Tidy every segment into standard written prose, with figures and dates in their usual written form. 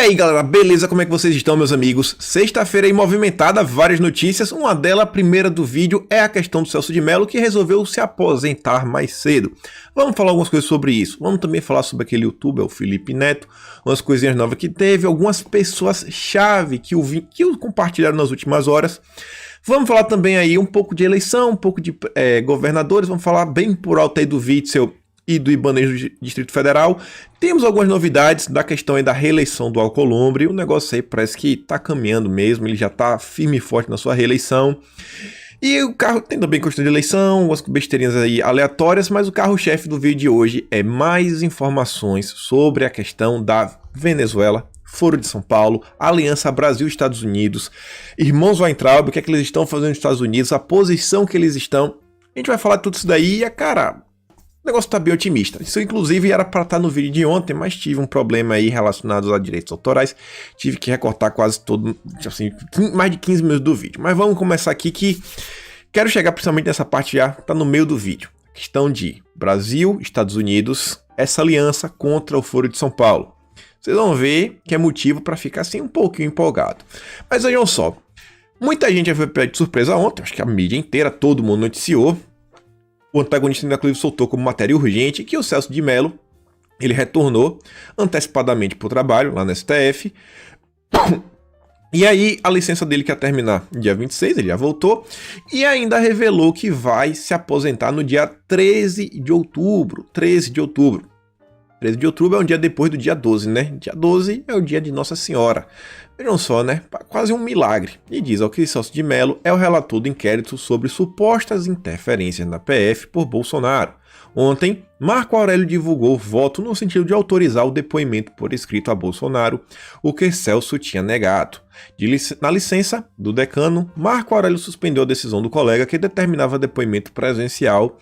aí galera, beleza? Como é que vocês estão, meus amigos? Sexta-feira aí movimentada, várias notícias. Uma delas, a primeira do vídeo, é a questão do Celso de Mello, que resolveu se aposentar mais cedo. Vamos falar algumas coisas sobre isso. Vamos também falar sobre aquele youtuber, o Felipe Neto, umas coisinhas novas que teve, algumas pessoas-chave que o compartilharam nas últimas horas. Vamos falar também aí um pouco de eleição, um pouco de governadores, vamos falar bem por alto aí do Witzel e do Ibanez do Distrito Federal. Temos algumas novidades da questão aí da reeleição do Alcolumbre. O negócio aí parece que tá caminhando mesmo, ele já tá firme e forte na sua reeleição. E o carro tem também questão de eleição, umas besteirinhas aí aleatórias, mas o carro-chefe do vídeo de hoje é mais informações sobre a questão da Venezuela, Foro de São Paulo, Aliança Brasil-Estados Unidos, Irmãos Weintraub, o que é que eles estão fazendo nos Estados Unidos, a posição que eles estão. A gente vai falar de tudo isso daí e, cara, o negócio tá bem otimista. Isso, inclusive, era para estar no vídeo de ontem, mas tive um problema aí relacionado a direitos autorais. Tive que recortar quase todo, assim, mais de 15 minutos do vídeo. Mas vamos começar aqui que quero chegar principalmente nessa parte já, tá no meio do vídeo. A questão de Brasil, Estados Unidos, essa aliança contra o Foro de São Paulo. Vocês vão ver que é motivo para ficar assim um pouquinho empolgado. Mas vejam só, muita gente já foi pego de surpresa ontem, acho que a mídia inteira, todo mundo noticiou. O antagonista inclusive soltou como matéria urgente que o Celso de Mello, ele retornou antecipadamente para o trabalho lá no STF. E aí a licença dele que ia terminar dia 26, ele já voltou. E ainda revelou que vai se aposentar no dia 13 de outubro. 13 de outubro. 13 de outubro é um dia depois do dia 12, né? Dia 12 é o dia de Nossa Senhora. Vejam só, né? Quase um milagre. E diz ao que Celso de Mello é o relator do inquérito sobre supostas interferências na PF por Bolsonaro. Ontem, Marco Aurélio divulgou voto no sentido de autorizar o depoimento por escrito a Bolsonaro, o que Celso tinha negado. Na licença do decano, Marco Aurélio suspendeu a decisão do colega que determinava depoimento presencial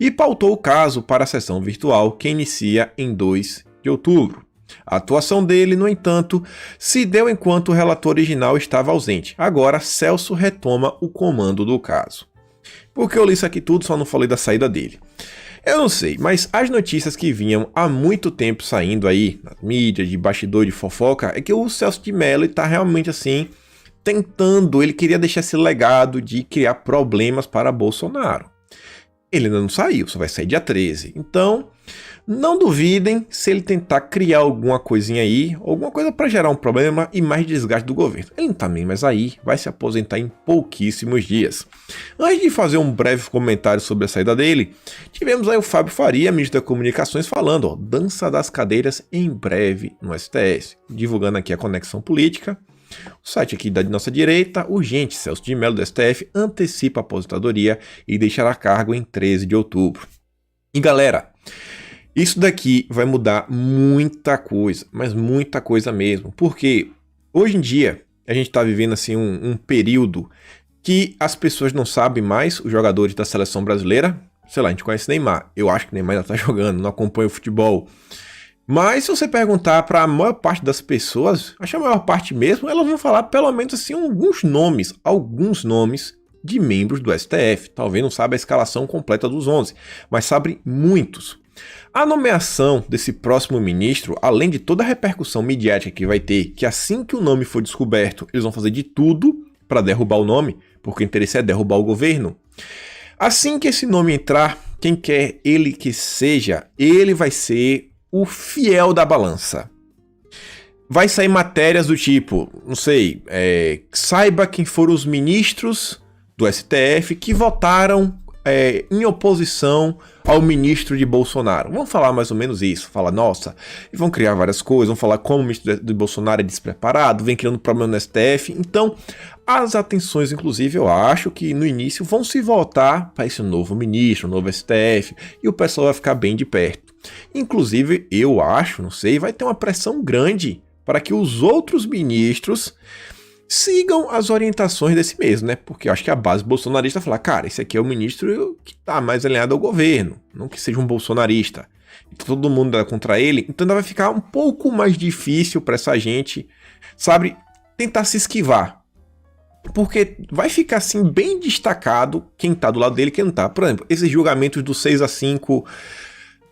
e pautou o caso para a sessão virtual que inicia em 2 de outubro. A atuação dele, no entanto, se deu enquanto o relator original estava ausente. Agora, Celso retoma o comando do caso. Porque eu li isso aqui tudo, só não falei da saída dele. Eu não sei, mas as notícias que vinham há muito tempo saindo aí, nas mídias, de bastidor, de fofoca, é que o Celso de Mello está realmente assim, tentando, ele queria deixar esse legado de criar problemas para Bolsonaro. Ele ainda não saiu, só vai sair dia 13. Então, não duvidem se ele tentar criar alguma coisinha aí, alguma coisa para gerar um problema e mais desgaste do governo. Ele não tá nem mais aí, vai se aposentar em pouquíssimos dias. Antes de fazer um breve comentário sobre a saída dele, tivemos aí o Fábio Faria, ministro das Comunicações, falando, ó, dança das cadeiras em breve no STF, divulgando aqui a conexão política. O site aqui da nossa direita, urgente, Celso de Mello do STF antecipa a aposentadoria e deixará cargo em 13 de outubro. E galera, isso daqui vai mudar muita coisa, mas muita coisa mesmo, porque hoje em dia a gente está vivendo assim um período que as pessoas não sabem mais, os jogadores da seleção brasileira, sei lá, a gente conhece Neymar, eu acho que Neymar já está jogando, não acompanha o futebol. Mas se você perguntar para a maior parte das pessoas, acho que a maior parte mesmo, elas vão falar pelo menos assim alguns nomes de membros do STF. Talvez não saiba a escalação completa dos 11, mas sabe muitos. A nomeação desse próximo ministro, além de toda a repercussão midiática que vai ter, que assim que o nome for descoberto, eles vão fazer de tudo para derrubar o nome, porque o interesse é derrubar o governo. Assim que esse nome entrar, quem quer ele que seja, ele vai ser o fiel da balança. Vai sair matérias do tipo, não sei, saiba quem foram os ministros do STF que votaram em oposição ao ministro de Bolsonaro. Vamos falar mais ou menos isso. Fala, nossa, e vão criar várias coisas, vão falar como o ministro de Bolsonaro é despreparado, vem criando problema no STF. Então, as atenções, inclusive, eu acho que no início vão se voltar para esse novo ministro, novo STF, e o pessoal vai ficar bem de perto. Inclusive, eu acho, não sei, vai ter uma pressão grande para que os outros ministros sigam as orientações desse mesmo, né? Porque eu acho que a base bolsonarista vai falar, cara, esse aqui é o ministro que tá mais alinhado ao governo, não que seja um bolsonarista. Então, todo mundo é contra ele, então ainda vai ficar um pouco mais difícil para essa gente, sabe, tentar se esquivar. Porque vai ficar assim bem destacado quem tá do lado dele e quem não tá. Por exemplo, esses julgamentos do 6-5,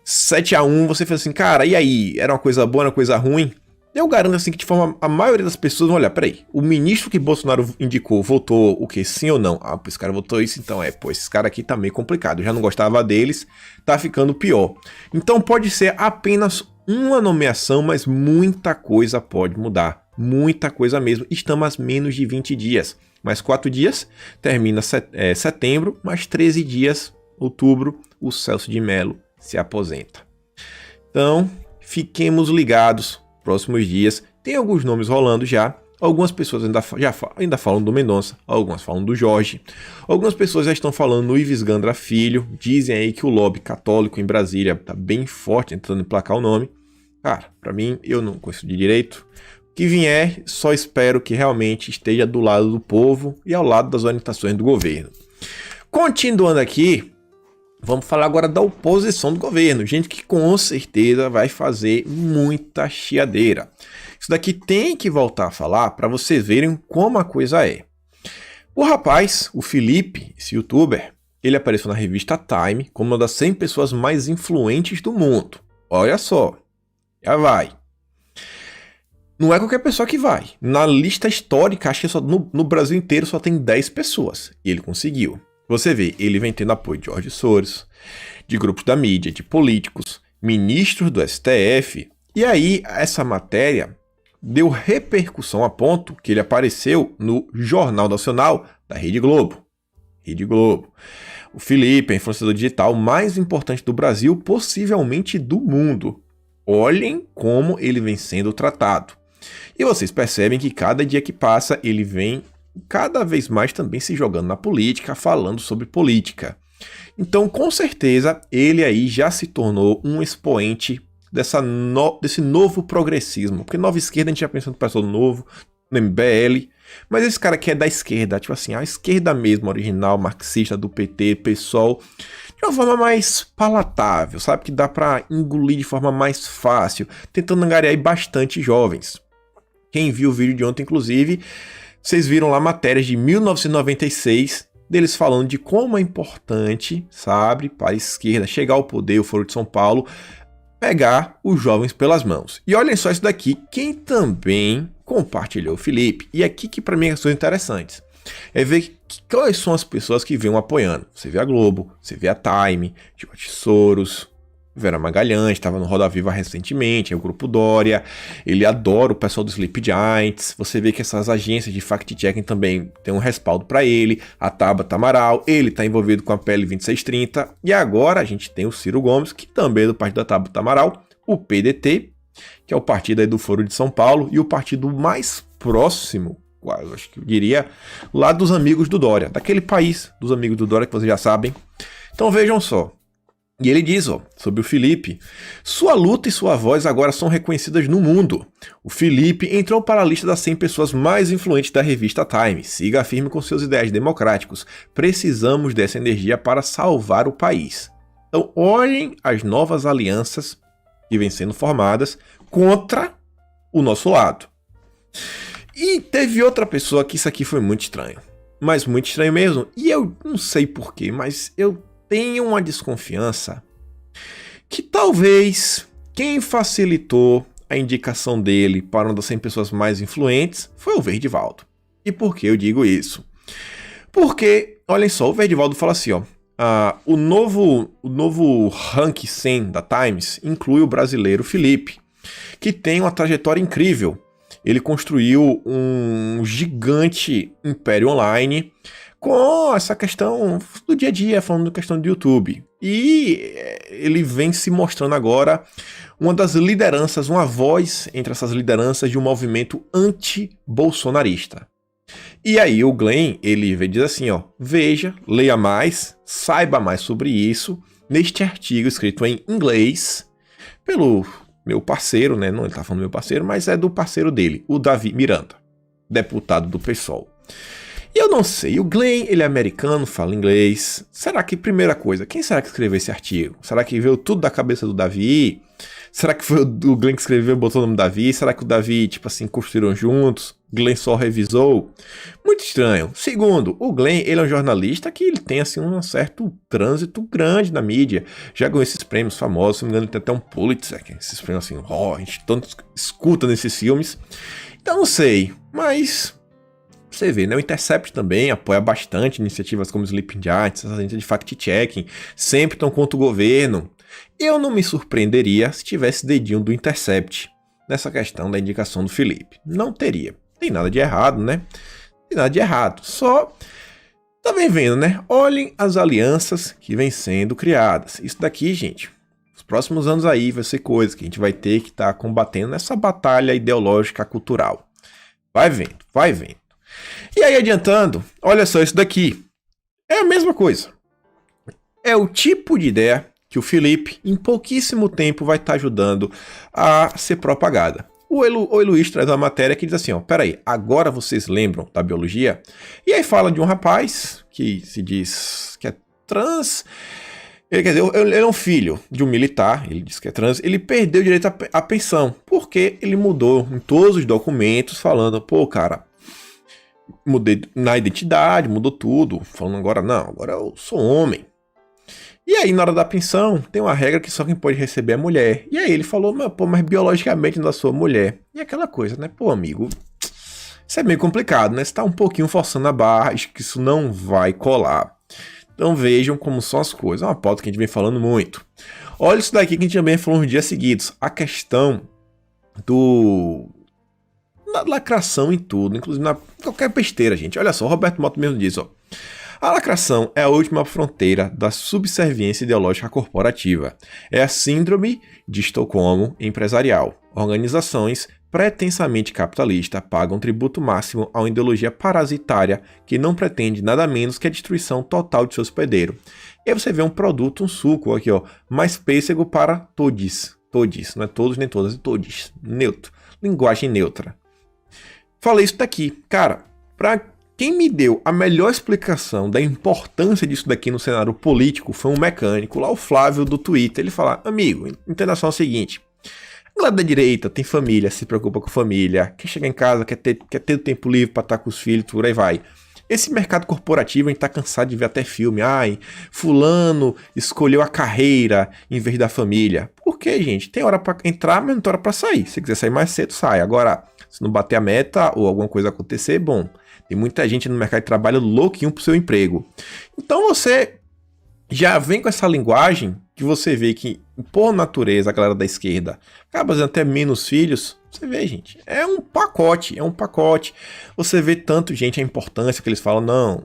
7-1, você fez assim, cara, e aí? Era uma coisa boa, era uma coisa ruim? Eu garanto assim que de forma a maioria das pessoas vão olhar, peraí, o ministro que Bolsonaro indicou votou o quê? Sim ou não? Ah, esse cara votou isso, então esse cara aqui tá meio complicado, eu já não gostava deles, tá ficando pior. Então pode ser apenas uma nomeação, mas muita coisa pode mudar, muita coisa mesmo. Estamos a menos de 20 dias, mais 4 dias, termina setembro, mais 13 dias, outubro, o Celso de Mello se aposenta. Então, fiquemos ligados. Próximos dias, tem alguns nomes rolando já. Algumas pessoas ainda falam do Mendonça, algumas falam do Jorge. Algumas pessoas já estão falando no Ives Gandra Filho. Dizem aí que o lobby católico em Brasília tá bem forte, tentando emplacar o nome. Cara, pra mim, eu não conheço de direito. O que vier, só espero que realmente esteja do lado do povo e ao lado das orientações do governo. Continuando aqui, vamos falar agora da oposição do governo, gente que com certeza vai fazer muita chiadeira. Isso daqui tem que voltar a falar para vocês verem como a coisa é. O rapaz, o Felipe, esse youtuber, ele apareceu na revista Time como uma das 100 pessoas mais influentes do mundo. Olha só, já vai. Não é qualquer pessoa que vai. Na lista histórica, acho que só no Brasil inteiro só tem 10 pessoas. E ele conseguiu. Você vê, ele vem tendo apoio de Jorge Soros, de grupos da mídia, de políticos, ministros do STF. E aí, essa matéria deu repercussão a ponto que ele apareceu no Jornal Nacional da Rede Globo. Rede Globo. O Felipe é o influenciador digital mais importante do Brasil, possivelmente do mundo. Olhem como ele vem sendo tratado. E vocês percebem que cada dia que passa, ele vem cada vez mais também se jogando na política, falando sobre política. Então, com certeza, ele aí já se tornou um expoente desse novo progressismo. Porque nova esquerda a gente já pensa no pessoal novo, no MBL, mas esse cara que é da esquerda, tipo assim, a esquerda mesmo, original, marxista, do PT, PSOL, de uma forma mais palatável, sabe? Que dá pra engolir de forma mais fácil, tentando angariar aí bastante jovens. Quem viu o vídeo de ontem, inclusive, vocês viram lá matérias de 1996, deles falando de como é importante, sabe, para a esquerda chegar ao poder, o Foro de São Paulo, pegar os jovens pelas mãos. E olhem só isso daqui, quem também compartilhou o Felipe. E aqui que para mim são interessantes. É ver quais são as pessoas que vêm apoiando. Você vê a Globo, você vê a Time, Jorge Soros, Vera Magalhães, estava no Roda Viva recentemente, é o Grupo Dória, ele adora o pessoal do Sleep Giants, você vê que essas agências de fact-checking também tem um respaldo para ele, a Tabata Amaral, ele está envolvido com a PL 2630, e agora a gente tem o Ciro Gomes, que também é do partido da Tabata Amaral, o PDT, que é o partido aí do Foro de São Paulo, e o partido mais próximo, eu acho que eu diria, lá dos amigos do Dória, daquele país dos amigos do Dória que vocês já sabem. Então vejam só. E ele diz, sobre o Felipe, sua luta e sua voz agora são reconhecidas no mundo. O Felipe entrou para a lista das 100 pessoas mais influentes da revista Time. Siga firme com seus ideais democráticos. Precisamos dessa energia para salvar o país. Então, olhem as novas alianças que vêm sendo formadas contra o nosso lado. E teve outra pessoa que isso aqui foi muito estranho. Mas muito estranho mesmo. E eu não sei porquê, mas eu tenho uma desconfiança que talvez quem facilitou a indicação dele para uma das 100 pessoas mais influentes foi o Verdivaldo. E por que eu digo isso? Porque, olhem só, o Verdivaldo fala assim, o novo ranking 100 da Times inclui o brasileiro Felipe, que tem uma trajetória incrível. Ele construiu um gigante império online com essa questão do dia a dia, falando da questão do YouTube. E ele vem se mostrando agora uma das lideranças, uma voz entre essas lideranças de um movimento anti-bolsonarista. E aí o Glenn, ele diz assim, veja, leia mais, saiba mais sobre isso, neste artigo escrito em inglês, pelo meu parceiro, né? Não ele tá falando meu parceiro, mas é do parceiro dele, o Davi Miranda, deputado do PSOL. E eu não sei, o Glenn, ele é americano, fala inglês. Será que, primeira coisa, quem será que escreveu esse artigo? Será que veio tudo da cabeça do Davi? Será que foi o Glenn que escreveu e botou o nome do Davi? Será que o Davi, tipo assim, construíram juntos? Glenn só revisou. Muito estranho. Segundo, o Glenn, ele é um jornalista que ele tem assim um certo trânsito grande na mídia. Já ganhou esses prêmios famosos, se não me engano, ele tem até um Pulitzer, esses prêmios assim, a gente tanto escuta nesses filmes. Então não sei, mas você vê, né? O Intercept também apoia bastante iniciativas como Sleeping Giants, essas agências de fact-checking, sempre estão contra o governo. Eu não me surpreenderia se tivesse dedinho do Intercept nessa questão da indicação do Felipe. Não teria. Tem nada de errado, né? Tem nada de errado. Só tá bem vendo, né? Olhem as alianças que vêm sendo criadas. Isso daqui, gente, os próximos anos aí vai ser coisa que a gente vai ter que estar combatendo nessa batalha ideológica cultural. Vai vendo, vai vendo. E aí, adiantando, olha só isso daqui. É a mesma coisa. É o tipo de ideia que o Felipe, em pouquíssimo tempo, vai estar ajudando a ser propagada. O Luiz traz uma matéria que diz assim, ó, peraí, agora vocês lembram da biologia? E aí fala de um rapaz que se diz que é trans. Quer dizer, ele é um filho de um militar, ele diz que é trans, ele perdeu o direito à pensão, porque ele mudou em todos os documentos falando, pô, cara, mudei na identidade, mudou tudo, falando agora não, agora eu sou homem. E aí, na hora da pensão, tem uma regra que só quem pode receber é a mulher. E aí ele falou, mas biologicamente não sou mulher. E aquela coisa, né? Pô, amigo, isso é meio complicado, né? Você tá um pouquinho forçando a barra, acho que isso não vai colar. Então vejam como são as coisas. É uma pauta que a gente vem falando muito. Olha isso daqui que a gente também falou nos dias seguidos. A questão da lacração em tudo, inclusive na qualquer besteira, gente. Olha só, o Roberto Mota mesmo diz, ó. A lacração é a última fronteira da subserviência ideológica corporativa. É a síndrome de Estocolmo empresarial. Organizações pretensamente capitalistas pagam tributo máximo a uma ideologia parasitária que não pretende nada menos que a destruição total de seu hospedeiro. E aí você vê um produto, um suco aqui, ó, mais pêssego para todes. Todes, não é todos nem todas, é todes. Neutro. Linguagem neutra. Falei isso daqui. Cara, quem me deu a melhor explicação da importância disso daqui no cenário político foi um mecânico, lá o Flávio do Twitter. Ele fala, amigo, entenda só o seguinte, a galera da direita tem família, se preocupa com família, quer chegar em casa, quer ter tempo livre para estar com os filhos, por aí vai. Esse mercado corporativo, a gente tá cansado de ver até filme, fulano escolheu a carreira em vez da família. Por quê, gente? Tem hora para entrar, mas não tem hora para sair. Se quiser sair mais cedo, sai. Agora, se não bater a meta ou alguma coisa acontecer, bom. Tem muita gente no mercado de trabalho louquinho pro seu emprego. Então você já vem com essa linguagem que você vê que, por natureza, a galera da esquerda acaba fazendo até menos filhos. Você vê, gente, é um pacote. Você vê tanto, gente, a importância que eles falam, não,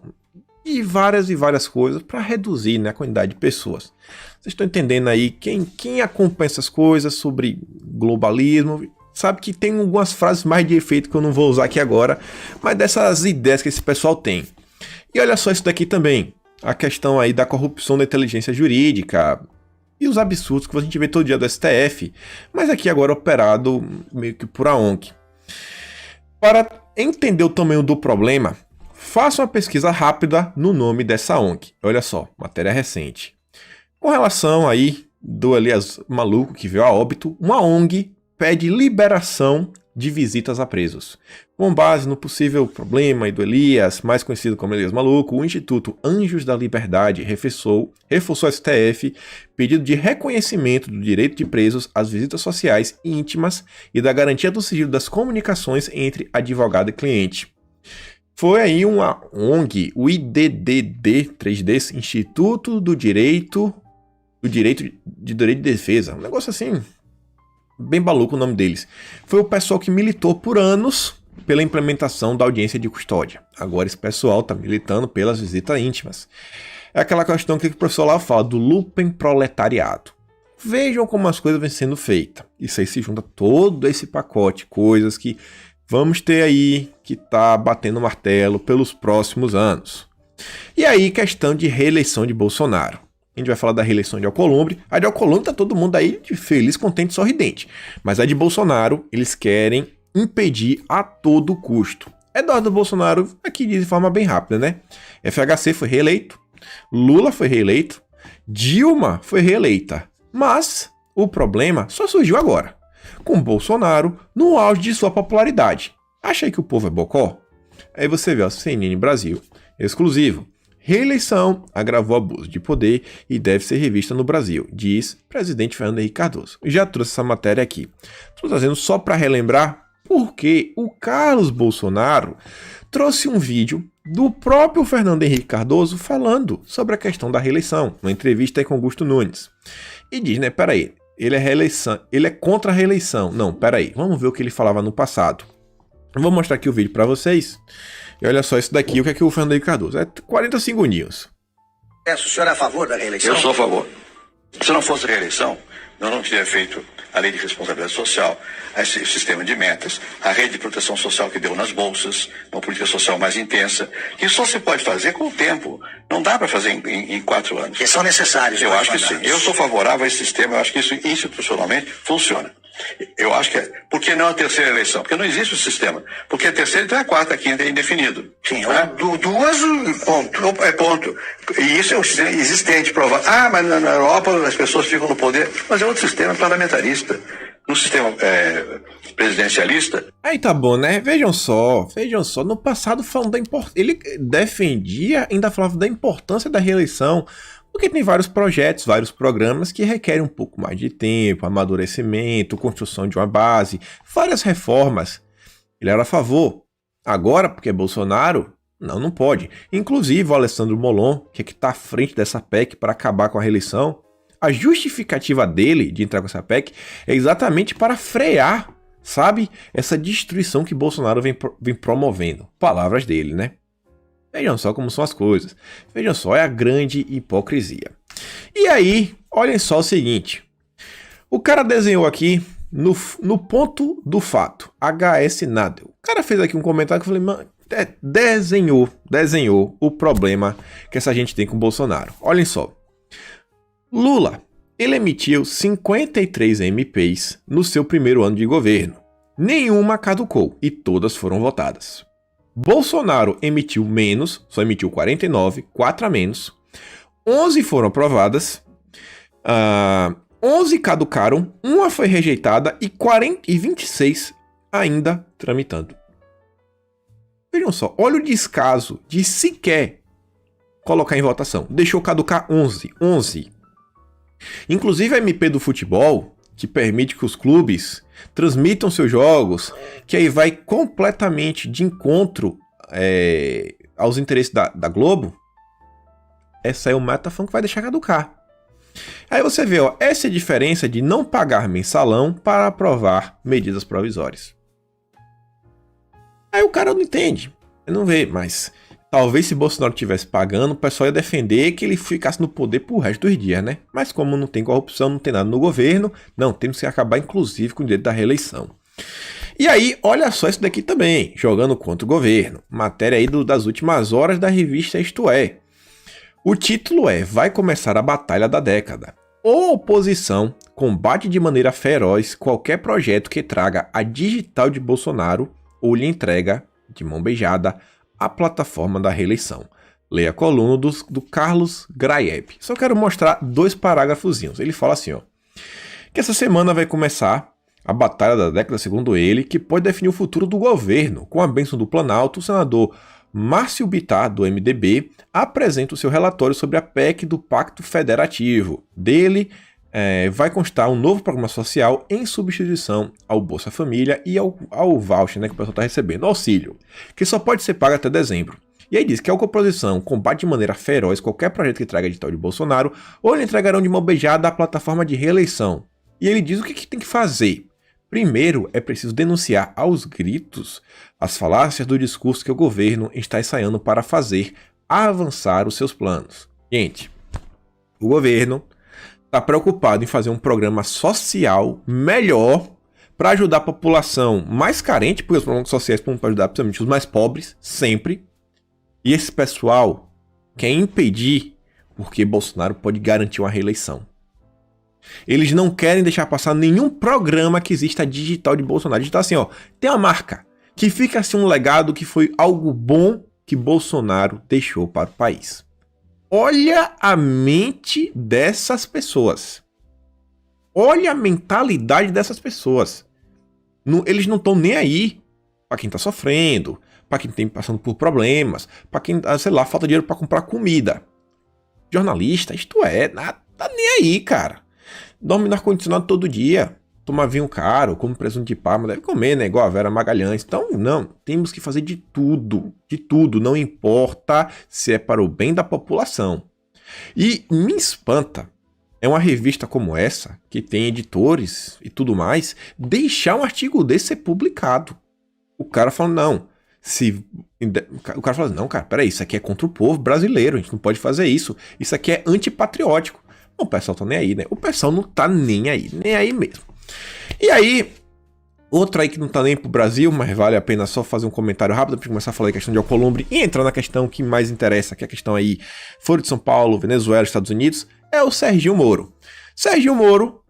e várias coisas para reduzir, né, a quantidade de pessoas. Vocês estão entendendo aí, quem acompanha essas coisas sobre globalismo, sabe que tem algumas frases mais de efeito que eu não vou usar aqui agora, mas dessas ideias que esse pessoal tem. E olha só isso daqui também, a questão aí da corrupção da inteligência jurídica e os absurdos que a gente vê todo dia do STF, mas aqui agora operado meio que por a ONG. Para entender o tamanho do problema, faça uma pesquisa rápida no nome dessa ONG. Olha só, matéria recente. Com relação aí do Elias maluco que veio a óbito, uma ONG pede liberação de visitas a presos. Com base no possível problema do Elias, mais conhecido como Elias Maluco, o Instituto Anjos da Liberdade reforçou ao STF pedido de reconhecimento do direito de presos às visitas sociais íntimas e da garantia do sigilo das comunicações entre advogado e cliente. Foi aí uma ONG, o IDDD3D, Instituto do Direito de Defesa, um negócio assim, bem maluco o nome deles. Foi o pessoal que militou por anos pela implementação da audiência de custódia. Agora esse pessoal está militando pelas visitas íntimas. É aquela questão que o professor lá fala do lumpen proletariado. Vejam como as coisas vêm sendo feitas. Isso aí se junta todo esse pacote, coisas que vamos ter aí que tá batendo martelo pelos próximos anos. E aí, questão de reeleição de Bolsonaro. A gente vai falar da reeleição de Alcolumbre. A de Alcolumbre tá todo mundo aí de feliz, contente, sorridente. Mas a de Bolsonaro, eles querem impedir a todo custo. Eduardo Bolsonaro, aqui diz de forma bem rápida, né? FHC foi reeleito, Lula foi reeleito, Dilma foi reeleita. Mas o problema só surgiu agora, com Bolsonaro no auge de sua popularidade. Acha aí que o povo é bocó? Aí você vê, ó, CNN Brasil, exclusivo. Reeleição agravou abuso de poder e deve ser revista no Brasil, diz presidente Fernando Henrique Cardoso. Já trouxe essa matéria aqui. Estou trazendo só para relembrar porque o Carlos Bolsonaro trouxe um vídeo do próprio Fernando Henrique Cardoso falando sobre a questão da reeleição, uma entrevista aí com Augusto Nunes. E diz, né, peraí, ele é contra a reeleição. Não, peraí, vamos ver o que ele falava no passado. Eu vou mostrar aqui o vídeo para vocês. E olha só isso daqui, o que é que o Fernando Henrique Cardoso? É 40 segundinhos. O senhor é a favor da reeleição? Eu sou a favor. Se não fosse reeleição, eu não teria feito a lei de responsabilidade social, esse sistema de metas, a rede de proteção social que deu nas bolsas, uma política social mais intensa, que só se pode fazer com o tempo. Não dá para fazer em 4 anos. Que são necessários. Eu acho que sim. Eu sou favorável a esse sistema, eu acho que isso institucionalmente funciona. Eu acho que é. Por que não a terceira eleição? Porque não existe o sistema. Porque a terceira, então é a quarta, a quinta é indefinido. Sim, duas, ponto. É ponto. E isso é um sistema existente, provável. Mas na Europa as pessoas ficam no poder. Mas é outro sistema parlamentarista. No sistema presidencialista. Aí tá bom, né? Vejam só. No passado falando da importância. Ele defendia, ainda falava da importância da reeleição. Porque tem vários projetos, vários programas que requerem um pouco mais de tempo, amadurecimento, construção de uma base, várias reformas. Ele era a favor. Agora, porque é Bolsonaro, não pode. Inclusive o Alessandro Molon, que está à frente dessa PEC para acabar com a reeleição, a justificativa dele de entrar com essa PEC é exatamente para frear, sabe, essa destruição que Bolsonaro vem promovendo. Palavras dele, né? Vejam só como são as coisas. Vejam só, é a grande hipocrisia. E aí, olhem só o seguinte. O cara desenhou aqui no ponto do fato. HS Nadel. O cara fez aqui um comentário que eu falei, mano, desenhou o problema que essa gente tem com o Bolsonaro. Olhem só. Lula, ele emitiu 53 MPs no seu primeiro ano de governo. Nenhuma caducou e todas foram votadas. Bolsonaro emitiu menos, só emitiu 49, 4 a menos. 11 foram aprovadas, 11 caducaram, uma foi rejeitada e 26 ainda tramitando. Vejam só, olha o descaso de sequer colocar em votação. Deixou caducar 11. Inclusive a MP do futebol, que permite que os clubes transmitam seus jogos, que aí vai completamente de encontro aos interesses da Globo, essa é o metaphone que vai deixar caducar. Aí você vê, ó, essa é a diferença de não pagar mensalão para aprovar medidas provisórias. Aí o cara não entende, não vê, mas talvez se Bolsonaro estivesse pagando, o pessoal ia defender que ele ficasse no poder pro resto dos dias, né? Mas como não tem corrupção, não tem nada no governo, não, temos que acabar inclusive com o direito da reeleição. E aí, olha só isso daqui também, jogando contra o governo. Matéria aí das últimas horas da revista Isto É. O título é Vai começar a batalha da década. A oposição combate de maneira feroz qualquer projeto que traga a digital de Bolsonaro ou lhe entrega, de mão beijada, a plataforma da reeleição. Leia a coluna do Carlos Graeb. Só quero mostrar 2 parágrafozinhos. Ele fala assim, ó, que essa semana vai começar a batalha da década, segundo ele, que pode definir o futuro do governo. Com a bênção do Planalto, o senador Márcio Bittar, do MDB, apresenta o seu relatório sobre a PEC do Pacto Federativo. Dele vai constar um novo programa social em substituição ao Bolsa Família e ao voucher, né, que o pessoal está recebendo, auxílio, que só pode ser pago até dezembro. E aí diz que a oposição combate de maneira feroz qualquer projeto que traga edital de Bolsonaro ou lhe entregarão de mão beijada a plataforma de reeleição. E ele diz o que tem que fazer. Primeiro, é preciso denunciar aos gritos as falácias do discurso que o governo está ensaiando para fazer avançar os seus planos. Gente, o governo está preocupado em fazer um programa social melhor para ajudar a população mais carente, porque os programas sociais vão ajudar principalmente os mais pobres, sempre. E esse pessoal quer impedir, porque Bolsonaro pode garantir uma reeleição. Eles não querem deixar passar nenhum programa que exista digital de Bolsonaro. Digital assim, ó, tem uma marca que fica assim um legado que foi algo bom que Bolsonaro deixou para o país. Olha a mente dessas pessoas. Olha a mentalidade dessas pessoas. Eles não estão nem aí para quem tá sofrendo, para quem tem passando por problemas, para quem, sei lá, falta dinheiro para comprar comida. Jornalista, isto é, tá nem aí, cara. Dorme no ar-condicionado todo dia, toma vinho caro, come presunto de Parma, deve comer, né, igual a Vera Magalhães. Então, não, temos que fazer de tudo, não importa se é para o bem da população. E me espanta, é uma revista como essa, que tem editores e tudo mais, deixar um artigo desse ser publicado. O cara fala, não, o cara fala, não, cara, peraí, isso aqui é contra o povo brasileiro, a gente não pode fazer isso aqui é antipatriótico. O pessoal tá nem aí, né? O pessoal não tá nem aí mesmo. E aí, outro aí que não tá nem pro Brasil, mas vale a pena só fazer um comentário rápido pra começar a falar da questão de Alcolumbre e entrar na questão que mais interessa, que é a questão aí, Foro de São Paulo, Venezuela, Estados Unidos, é o Serginho Moro. Serginho Moro,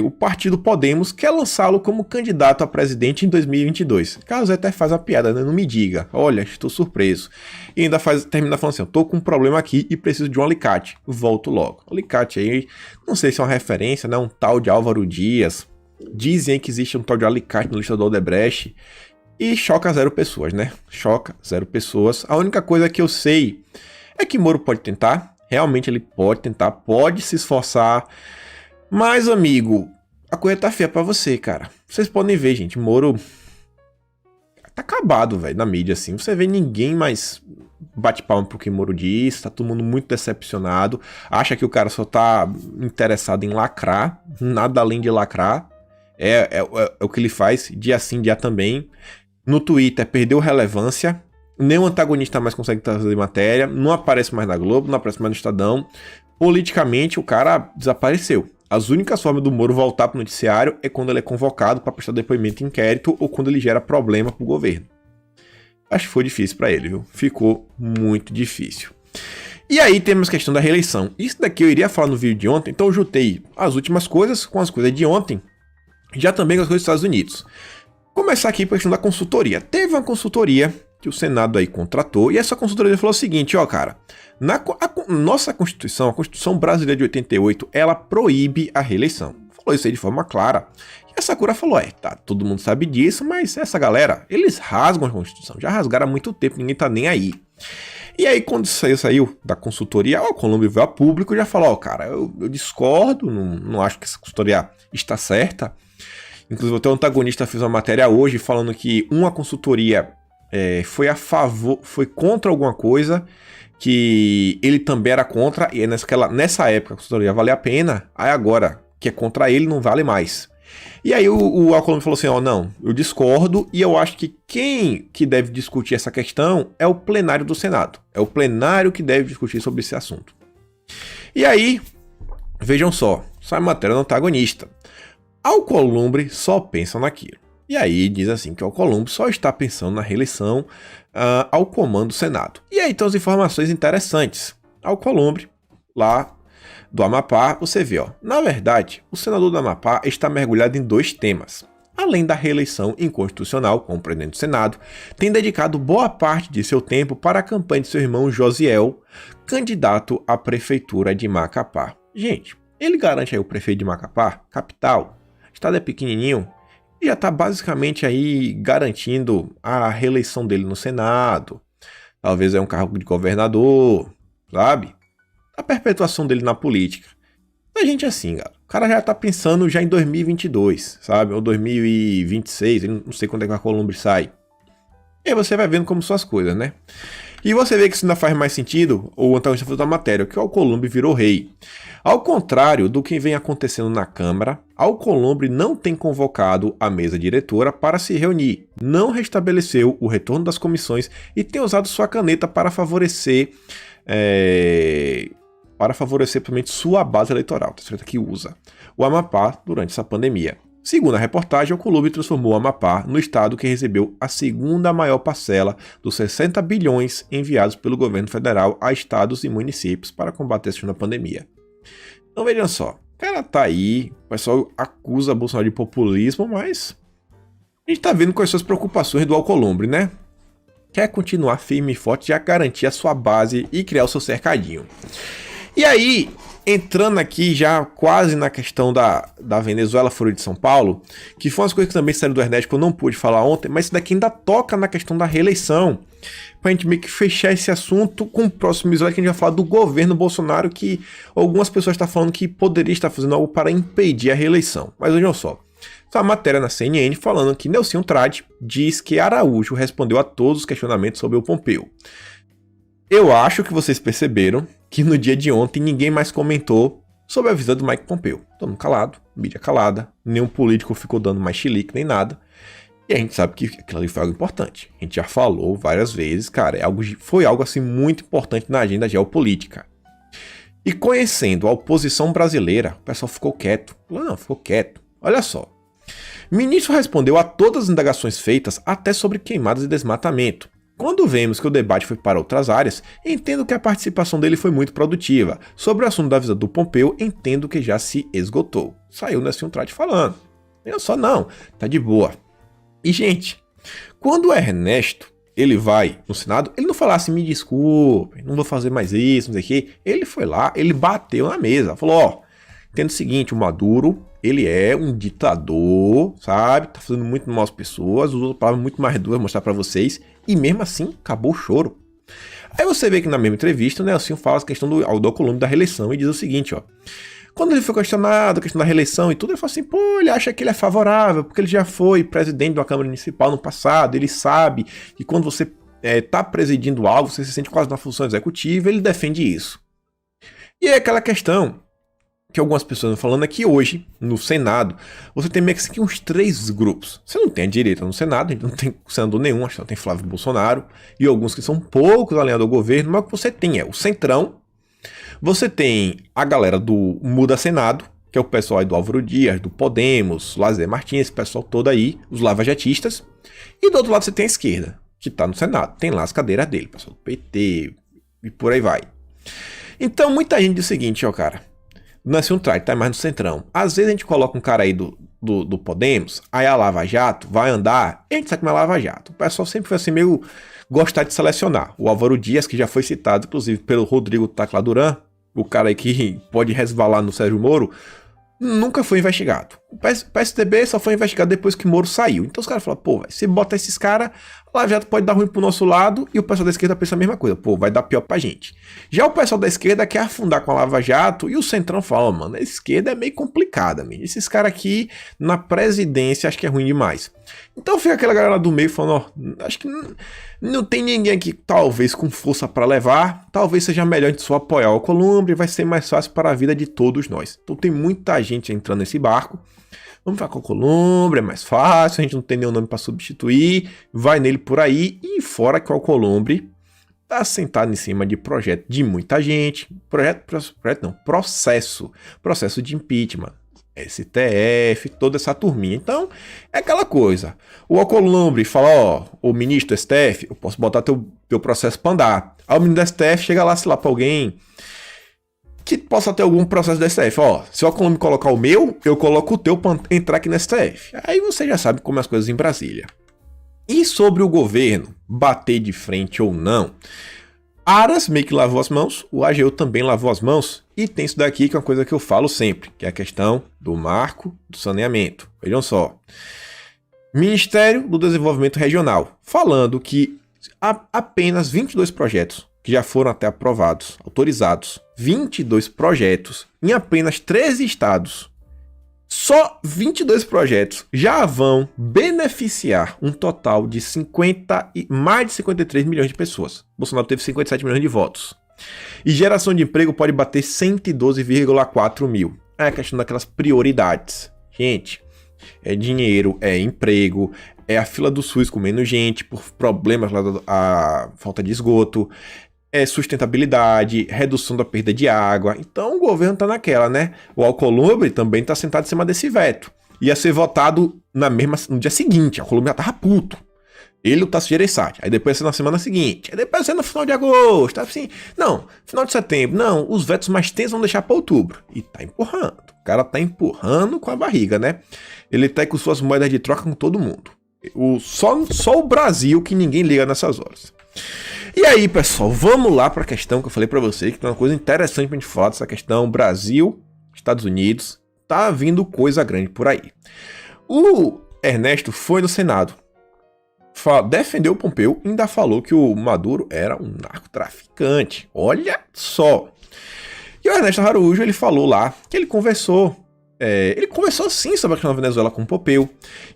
o partido Podemos quer lançá-lo como candidato a presidente em 2022. Carlos até faz uma piada, né? Não me diga. Olha, estou surpreso. E ainda termina falando assim, eu tô com um problema aqui e preciso de um alicate. Volto logo. O alicate aí, não sei se é uma referência, né? Um tal de Álvaro Dias. Dizem que existe um tal de alicate na lista do Odebrecht. E choca 0 pessoas, né? Choca 0 pessoas. A única coisa que eu sei é que Moro pode tentar. Realmente ele pode tentar, pode se esforçar. Mas, amigo, a coisa tá feia pra você, cara. Vocês podem ver, gente, Moro tá acabado, velho, na mídia, assim. Você vê ninguém mais bate palma pro que Moro diz, tá todo mundo muito decepcionado. Acha que o cara só tá interessado em lacrar, nada além de lacrar. É o que ele faz, dia sim, dia também. No Twitter, perdeu relevância. Nem o antagonista mais consegue trazer matéria. Não aparece mais na Globo, não aparece mais no Estadão. Politicamente, o cara desapareceu. As únicas formas do Moro voltar pro noticiário é quando ele é convocado para prestar depoimento em inquérito ou quando ele gera problema pro governo. Acho que foi difícil para ele, viu? Ficou muito difícil. E aí temos a questão da reeleição. Isso daqui eu iria falar no vídeo de ontem, então eu juntei as últimas coisas com as coisas de ontem, já também com as coisas dos Estados Unidos. Começar aqui com a questão da consultoria. Teve uma consultoria que o Senado aí contratou, e essa consultoria falou o seguinte, ó, cara, nossa Constituição, a Constituição Brasileira de 88, ela proíbe a reeleição. Falou isso aí de forma clara. E a Sakura falou, tá, todo mundo sabe disso, mas essa galera, eles rasgam a Constituição, já rasgaram há muito tempo, ninguém tá nem aí. E aí, quando saiu da consultoria, o Alcolumbre veio a público e já falou, cara, eu discordo, não acho que essa consultoria está certa. Inclusive, o teu antagonista fez uma matéria hoje falando que uma consultoria foi contra alguma coisa que ele também era contra, e nessa época a consultoria valia a pena, aí agora que é contra ele não vale mais. E aí o Alcolumbre falou assim, não, eu discordo e eu acho que quem que deve discutir essa questão é o plenário do Senado. É o plenário que deve discutir sobre esse assunto. E aí, vejam só, sai matéria do antagonista. Alcolumbre só pensa naquilo. E aí diz assim que o Alcolumbre só está pensando na reeleição ao comando do Senado. E aí tem as informações interessantes. Alcolumbre, lá do Amapá, você vê, na verdade, o senador do Amapá está mergulhado em 2 temas. Além da reeleição inconstitucional como presidente do Senado, tem dedicado boa parte de seu tempo para a campanha de seu irmão Josiel, candidato à prefeitura de Macapá. Gente, ele garante aí o prefeito de Macapá, capital, o estado é pequenininho, e já está basicamente aí garantindo a reeleição dele no Senado. Talvez é um cargo de governador, sabe? A perpetuação dele na política. A gente é assim, cara. O cara já tá pensando já em 2022, sabe? Ou 2026, não sei quando é que a Alcolumbre sai. E aí você vai vendo como são as coisas, né? E você vê que isso ainda faz mais sentido, o antagonista falou da matéria, que o Alcolumbre virou rei. Ao contrário do que vem acontecendo na Câmara, Alcolumbre não tem convocado a mesa diretora para se reunir, não restabeleceu o retorno das comissões e tem usado sua caneta para favorecer principalmente sua base eleitoral, tá certo? Que usa o Amapá durante essa pandemia. Segundo a reportagem, o Alcolumbre transformou o Amapá no estado que recebeu a segunda maior parcela dos 60 bilhões enviados pelo governo federal a estados e municípios para combater a pandemia. Então vejam só, o cara tá aí, o pessoal acusa Bolsonaro de populismo, mas a gente tá vendo quais são as preocupações do Alcolumbre, né? Quer continuar firme e forte, já garantir a sua base e criar o seu cercadinho. E aí, entrando aqui já quase na questão da Venezuela, Foro de São Paulo, que foi umas coisas que também saíram do Ernesto que eu não pude falar ontem, mas isso daqui ainda toca na questão da reeleição. Pra gente meio que fechar esse assunto com o próximo episódio que a gente vai falar do governo Bolsonaro, que algumas pessoas estão falando que poderia estar fazendo algo para impedir a reeleição. Mas vejam só. Essa matéria na CNN falando que Nelson Trade diz que Araújo respondeu a todos os questionamentos sobre o Pompeu. Eu acho que vocês perceberam que no dia de ontem ninguém mais comentou sobre a visita do Mike Pompeu. Todo mundo calado, mídia calada, nenhum político ficou dando mais chilique nem nada. E a gente sabe que aquilo ali foi algo importante. A gente já falou várias vezes, cara, foi algo assim muito importante na agenda geopolítica. E conhecendo a oposição brasileira, o pessoal ficou quieto. Não, ficou quieto. Olha só. O ministro respondeu a todas as indagações feitas, até sobre queimadas e desmatamento. Quando vemos que o debate foi para outras áreas, entendo que a participação dele foi muito produtiva. Sobre o assunto da visita do Pompeu, entendo que já se esgotou. Saiu Nelson Trade falando. Eu só não, tá de boa. E, gente, quando o Ernesto, ele vai no Senado, ele não fala assim, me desculpe, não vou fazer mais isso, não sei o quê. Ele foi lá, ele bateu na mesa, falou, ó, entendo o seguinte, o Maduro, ele é um ditador, sabe? Tá fazendo muito mal às pessoas, usou palavras muito mais duras, vou mostrar pra vocês. E mesmo assim, acabou o choro. Aí você vê que na mesma entrevista, né, assim fala a questão do Alcolumbre da reeleição e diz o seguinte, ó. Quando ele foi questionado, a questão da reeleição e tudo, ele falou assim, pô, ele acha que ele é favorável, porque ele já foi presidente de uma Câmara Municipal no passado, ele sabe que quando você tá presidindo algo, você se sente quase na função executiva, ele defende isso. E é aquela questão que algumas pessoas estão falando é que hoje, no Senado, você tem meio que assim, uns 3 grupos. Você não tem a direita no Senado, a gente não tem senador nenhum, acho que só tem Flávio Bolsonaro, e alguns que são poucos alinhados ao governo, mas o que você tem é o Centrão, você tem a galera do Muda Senado, que é o pessoal aí do Álvaro Dias, do Podemos, Lazer Martins, esse pessoal todo aí, os lavajatistas, e do outro lado você tem a esquerda, que tá no Senado, tem lá as cadeiras dele, pessoal do PT, e por aí vai. Então muita gente diz o seguinte, ó cara, Nelson Trade tá mais no Centrão. Às vezes a gente coloca um cara aí do Podemos, aí a Lava Jato vai andar, e a gente sabe como é a Lava Jato. O pessoal sempre foi assim meio gostar de selecionar. O Álvaro Dias, que já foi citado, inclusive, pelo Rodrigo Tacla Duran, o cara aí que pode resvalar no Sérgio Moro, nunca foi investigado. O PSDB só foi investigado depois que Moro saiu. Então os caras falam, pô, se bota esses caras, a Lava Jato pode dar ruim pro nosso lado, e o pessoal da esquerda pensa a mesma coisa, pô, vai dar pior pra gente. Já o pessoal da esquerda quer afundar com a Lava Jato, e o Centrão fala, mano, a esquerda é meio complicada, amigo. Esses caras aqui, na presidência, acho que é ruim demais. Então fica aquela galera do meio falando, ó, acho que não tem ninguém aqui, talvez, com força pra levar, talvez seja melhor a gente só apoiar o Alcolumbre, vai ser mais fácil para a vida de todos nós. Então tem muita gente entrando nesse barco. Vamos falar com o Alcolumbre, é mais fácil, a gente não tem nenhum nome para substituir, vai nele por aí, e fora que o Alcolumbre tá sentado em cima de projeto de muita gente, processo de impeachment, STF, toda essa turminha. Então, é aquela coisa, o Alcolumbre fala, ó, o ministro do STF, eu posso botar teu processo para andar, aí o ministro do STF chega lá, sei lá, para alguém que possa ter algum processo do STF. Ó, se o Alcolumbre colocar o meu, eu coloco o teu para entrar aqui no STF. Aí você já sabe como é as coisas em Brasília. E sobre o governo bater de frente ou não, Aras meio que lavou as mãos, o AGU também lavou as mãos, e tem isso daqui que é uma coisa que eu falo sempre, que é a questão do marco do saneamento. Vejam só. Ministério do Desenvolvimento Regional, falando que há apenas 22 projetos que já foram até aprovados, autorizados, 22 projetos em apenas 13 estados. Só 22 projetos já vão beneficiar um total de mais de 53 milhões de pessoas. Bolsonaro teve 57 milhões de votos. E geração de emprego pode bater 112,4 mil. É a questão daquelas prioridades. Gente, é dinheiro, é emprego, é a fila do SUS com menos gente por problemas lá a falta de esgoto, é sustentabilidade, redução da perda de água. Então o governo tá naquela, né? O Alcolumbre também tá sentado em cima desse veto. Ia ser votado no dia seguinte. O Alcolumbre já tava puto. Ele e o Tasso Gereissati. Aí depois ia ser na semana seguinte. Aí depois ia ser no final de agosto. Assim, não, final de setembro. Não, os vetos mais tensos vão deixar para outubro. E tá empurrando. O cara tá empurrando com a barriga, né? Ele tá aí com suas moedas de troca com todo mundo. Só o Brasil que ninguém liga nessas horas. E aí, pessoal, vamos lá para a questão que eu falei para você, que tem uma coisa interessante pra gente falar dessa questão Brasil, Estados Unidos, tá vindo coisa grande por aí. O Ernesto foi no Senado, defendeu o Pompeu e ainda falou que o Maduro era um narcotraficante. Olha só! E o Ernesto Araújo, ele falou lá que ele conversou sim sobre a questão da Venezuela com o Pompeu.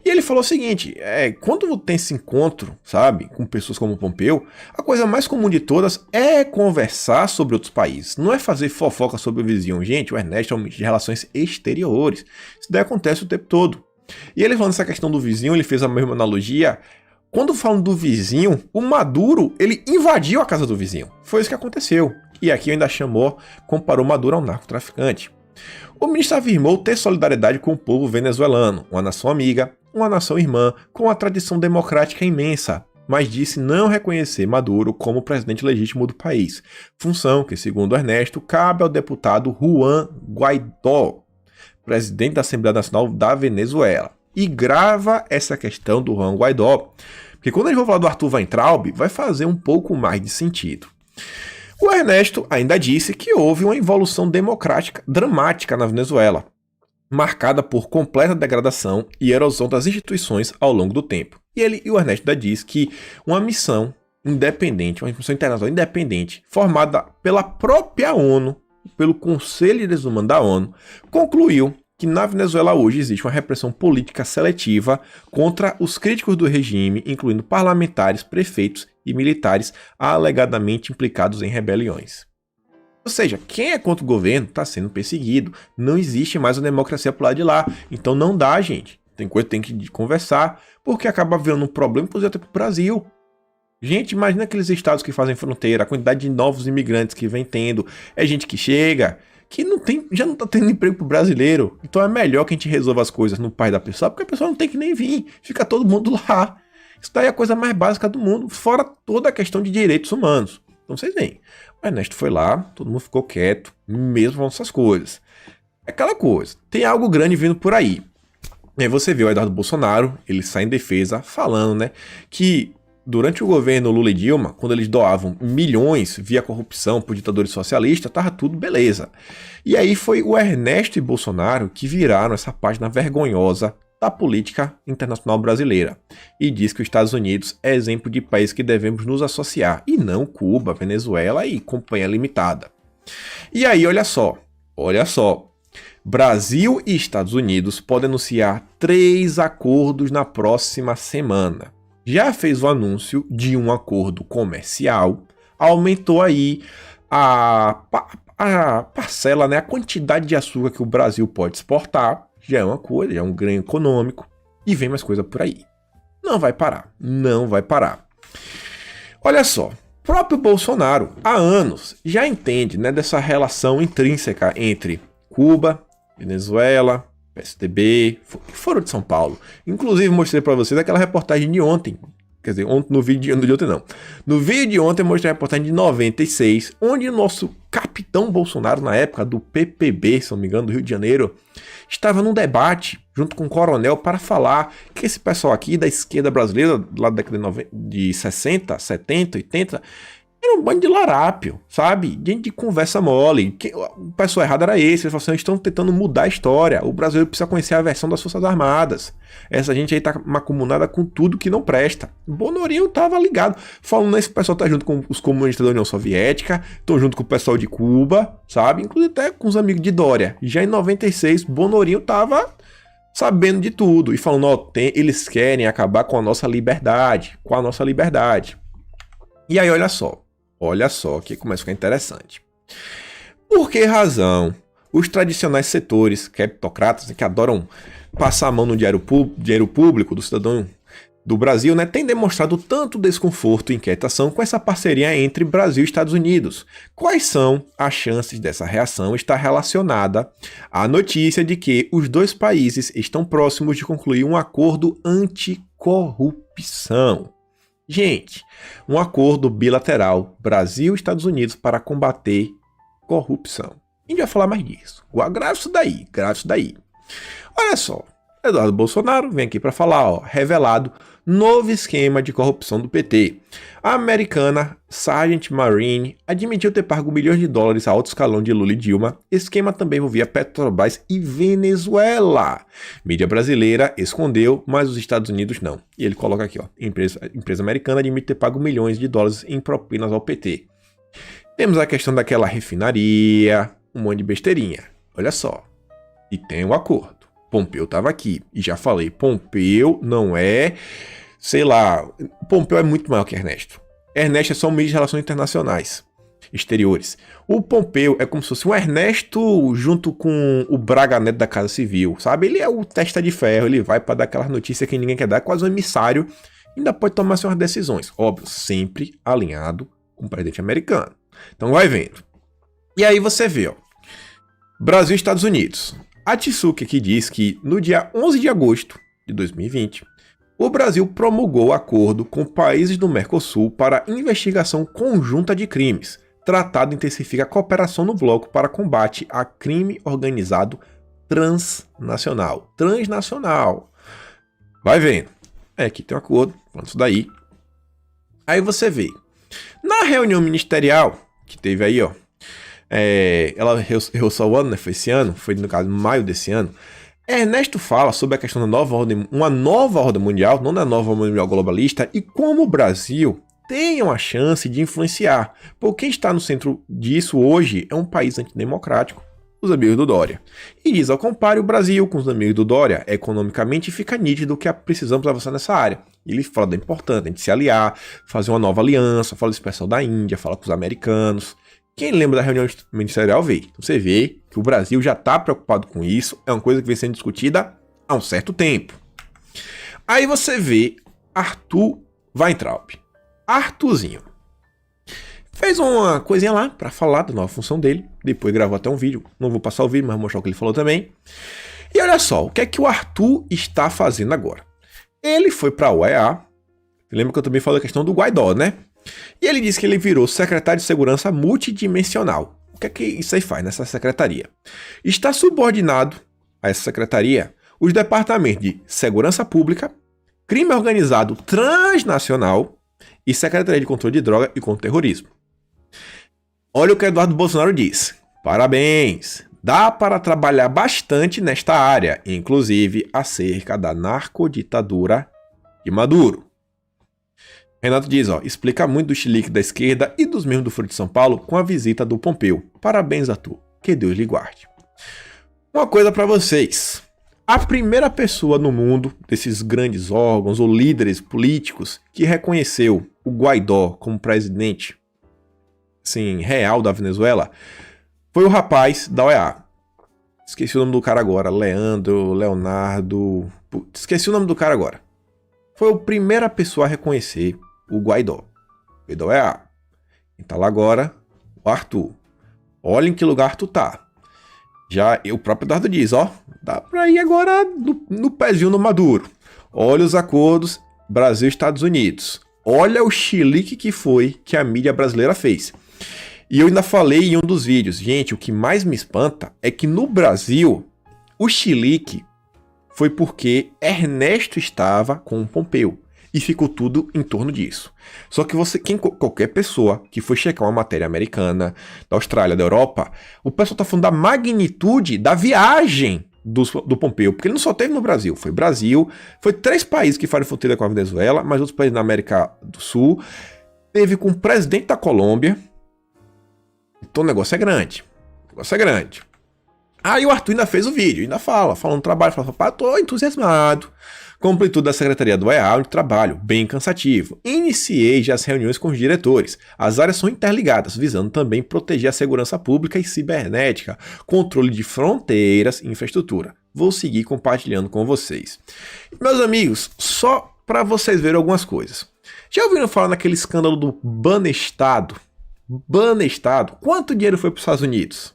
E ele falou o seguinte, quando tem esse encontro, sabe, com pessoas como o Pompeu, a coisa mais comum de todas é conversar sobre outros países. Não é fazer fofoca sobre o vizinho. Gente, o Ernesto é um ministro de Relações Exteriores. Isso daí acontece o tempo todo. E ele falando essa questão do vizinho, ele fez a mesma analogia. Quando falam do vizinho, o Maduro, ele invadiu a casa do vizinho. Foi isso que aconteceu. E aqui ainda comparou Maduro a um narcotraficante. O ministro afirmou ter solidariedade com o povo venezuelano, uma nação amiga, uma nação irmã, com uma tradição democrática imensa, mas disse não reconhecer Maduro como presidente legítimo do país, função que, segundo Ernesto, cabe ao deputado Juan Guaidó, presidente da Assembleia Nacional da Venezuela. E grava essa questão do Juan Guaidó, porque quando a gente for falar do Arthur Weintraub, vai fazer um pouco mais de sentido. O Ernesto ainda disse que houve uma evolução democrática dramática na Venezuela, marcada por completa degradação e erosão das instituições ao longo do tempo. E o Ernesto ainda disse que uma missão independente, uma missão internacional independente, formada pela própria ONU, pelo Conselho de Direitos Humanos da ONU, concluiu que na Venezuela hoje existe uma repressão política seletiva contra os críticos do regime, incluindo parlamentares, prefeitos e militares alegadamente implicados em rebeliões. Ou seja, quem é contra o governo está sendo perseguido. Não existe mais a democracia pro lado de lá. Então não dá, gente. Tem coisa que tem que conversar, porque acaba virando um problema, inclusive até pro Brasil. Gente, imagina aqueles estados que fazem fronteira, a quantidade de novos imigrantes que vem tendo. É gente que chega, que já não tá tendo emprego pro brasileiro. Então é melhor que a gente resolva as coisas no país da pessoa, porque a pessoa não tem que nem vir. Fica todo mundo lá. Isso daí é a coisa mais básica do mundo, fora toda a questão de direitos humanos. Então vocês veem, o Ernesto foi lá, todo mundo ficou quieto, mesmo falando essas coisas. É aquela coisa, tem algo grande vindo por aí. E aí você vê o Eduardo Bolsonaro, ele sai em defesa falando, né, que durante o governo Lula e Dilma, quando eles doavam milhões via corrupção por ditadores socialistas, tava tudo beleza. E aí foi o Ernesto e Bolsonaro que viraram essa página vergonhosa da política internacional brasileira e diz que os Estados Unidos é exemplo de país que devemos nos associar, e não Cuba, Venezuela e companhia limitada. E aí, olha só, Brasil e Estados Unidos podem anunciar 3 acordos na próxima semana. Já fez o anúncio de um acordo comercial, aumentou aí a parcela, né, a quantidade de açúcar que o Brasil pode exportar. Já é uma coisa, já é um ganho econômico, e vem mais coisa por aí. Não vai parar, não vai parar. Olha só, próprio Bolsonaro, há anos, já entende, né, dessa relação intrínseca entre Cuba, Venezuela, PSDB, Foro de São Paulo. Inclusive mostrei para vocês aquela reportagem de ontem, quer dizer, no vídeo de ontem não. No vídeo de ontem eu mostrei a reportagem de 96, onde o nosso capitão Bolsonaro, na época do PPB, se não me engano, do Rio de Janeiro, estava num debate junto com o coronel para falar que esse pessoal aqui da esquerda brasileira, lá da década de 60, 70, 80, era um bando de larápio, sabe? Gente de conversa mole. O pessoal errado era esse. Eles falaram assim, estão tentando mudar a história. O brasileiro precisa conhecer a versão das Forças Armadas. Essa gente aí tá macumunada com tudo que não presta. Bonorinho tava ligado. Falando, esse pessoal tá junto com os comunistas da União Soviética, estão junto com o pessoal de Cuba, sabe? Inclusive até com os amigos de Dória. Já em 96, Bonorinho tava sabendo de tudo. E falando, ó, eles querem acabar com a nossa liberdade. Com a nossa liberdade. E aí, olha só que começa a ficar interessante. Por que razão os tradicionais setores criptocratas, que adoram passar a mão no dinheiro público do cidadão do Brasil, né, têm demonstrado tanto desconforto e inquietação com essa parceria entre Brasil e Estados Unidos? Quais são as chances dessa reação estar relacionada à notícia de que os dois países estão próximos de concluir um acordo anticorrupção? Gente, um acordo bilateral Brasil e Estados Unidos para combater corrupção. A gente vai falar mais disso. Grave isso daí. Olha só, Eduardo Bolsonaro vem aqui para falar, ó, revelado novo esquema de corrupção do PT. A americana Sargent Marine admitiu ter pago milhões de dólares a alto escalão de Lula e Dilma. Esquema também envolvia Petrobras e Venezuela. Mídia brasileira escondeu, mas os Estados Unidos não. E ele coloca aqui, ó, empresa americana admite ter pago milhões de dólares em propinas ao PT. Temos a questão daquela refinaria, um monte de besteirinha. Olha só. E tem um acordo. Pompeu estava aqui. E já falei, Pompeu não é, sei lá, Pompeu é muito maior que Ernesto. Ernesto é só um ministro de Relações Internacionais, Exteriores. O Pompeu é como se fosse um Ernesto junto com o Braga Neto da Casa Civil, sabe? Ele é o testa de ferro, ele vai para dar aquelas notícias que ninguém quer dar, quase um emissário, ainda pode tomar suas decisões. Óbvio, sempre alinhado com o presidente americano. Então vai vendo. E aí você vê, ó, Brasil e Estados Unidos. A Tsuki aqui diz que no dia 11 de agosto de 2020, o Brasil promulgou acordo com países do Mercosul para investigação conjunta de crimes. Tratado intensifica a cooperação no bloco para combate a crime organizado transnacional. Transnacional. Vai vendo. Aqui tem um acordo, falando isso daí. Aí você vê. Na reunião ministerial que teve aí, ó, ela reouçou o ano, né? Foi esse ano, foi no caso maio desse ano. Ernesto fala sobre a questão da nova ordem, uma nova ordem mundial, não da nova ordem mundial globalista, e como o Brasil tem uma chance de influenciar. Porque quem está no centro disso hoje é um país antidemocrático, os amigos do Dória. E diz, ao compare o Brasil com os amigos do Dória, economicamente fica nítido que precisamos avançar nessa área. Ele fala da importância, a gente se aliar, fazer uma nova aliança, fala do pessoal da Índia, fala com os americanos. Quem lembra da reunião ministerial vê. Você vê que o Brasil já está preocupado com isso. É uma coisa que vem sendo discutida há um certo tempo. Aí você vê Arthur Weintraub. Arthurzinho. Fez uma coisinha lá para falar da nova função dele. Depois gravou até um vídeo. Não vou passar o vídeo, mas vou mostrar o que ele falou também. E olha só, o que é que o Arthur está fazendo agora? Ele foi para a OEA. Lembra que eu também falei a questão do Guaidó, né? E ele disse que ele virou secretário de segurança multidimensional. O que é que isso aí faz nessa secretaria? Está subordinado a essa secretaria os departamentos de segurança pública, crime organizado transnacional e secretaria de controle de droga e contra o terrorismo. Olha o que Eduardo Bolsonaro diz. Parabéns! Dá para trabalhar bastante nesta área, inclusive acerca da narcoditadura de Maduro. Renato diz, ó, explica muito do chilique da esquerda e dos membros do Foro de São Paulo com a visita do Pompeu. Parabéns, Arthur. Que Deus lhe guarde. Uma coisa para vocês. A primeira pessoa no mundo, desses grandes órgãos ou líderes políticos, que reconheceu o Guaidó como presidente, assim, real da Venezuela, foi o rapaz da OEA. Esqueci o nome do cara agora. Leonardo... Esqueci o nome do cara agora. Foi a primeira pessoa a reconhecer o Guaidó. Foi da OEA. E tá lá agora o Arthur. Olha em que lugar Arthur tá. Já o próprio Eduardo diz, ó, dá pra ir agora no pezinho no Maduro. Olha os acordos Brasil e Estados Unidos. Olha o chilique que foi que a mídia brasileira fez. E eu ainda falei em um dos vídeos, gente, o que mais me espanta é que no Brasil o chilique foi porque Ernesto estava com o Pompeu. E ficou tudo em torno disso. Só que qualquer pessoa que for checar uma matéria americana, da Austrália, da Europa, o pessoal está falando da magnitude da viagem do Pompeu. Porque ele não só teve no Brasil. Foi Brasil, foi 3 países que fazem fronteira com a Venezuela, mas outros países na América do Sul. Teve com o presidente da Colômbia. Então o negócio é grande. O negócio é grande. Aí o Arthur ainda fez o vídeo, ainda falando do trabalho, fala, tô entusiasmado. Completude da Secretaria do OEA, onde trabalho, bem cansativo. Iniciei já as reuniões com os diretores. As áreas são interligadas, visando também proteger a segurança pública e cibernética, controle de fronteiras e infraestrutura. Vou seguir compartilhando com vocês. Meus amigos, só para vocês verem algumas coisas. Já ouviram falar naquele escândalo do Banestado? Banestado? Quanto dinheiro foi para os Estados Unidos?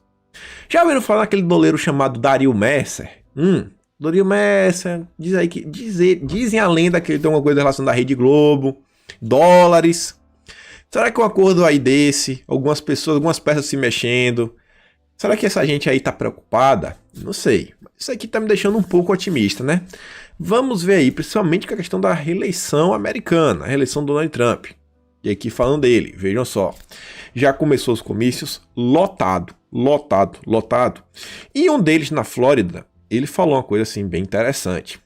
Já ouviram falar naquele doleiro chamado Dario Messer? Dario Messer, dizem a lenda que ele tem alguma coisa em relação da Rede Globo, dólares. Será que um acordo aí desse, algumas pessoas, algumas peças se mexendo, Será que essa gente aí tá preocupada? Não sei. Isso aqui tá me deixando um pouco otimista, né? Vamos ver aí, principalmente com a questão da reeleição americana, a reeleição do Donald Trump. E aqui falando dele, vejam só. Já começou os comícios, lotado. E um deles na Flórida, ele falou uma coisa assim bem interessante.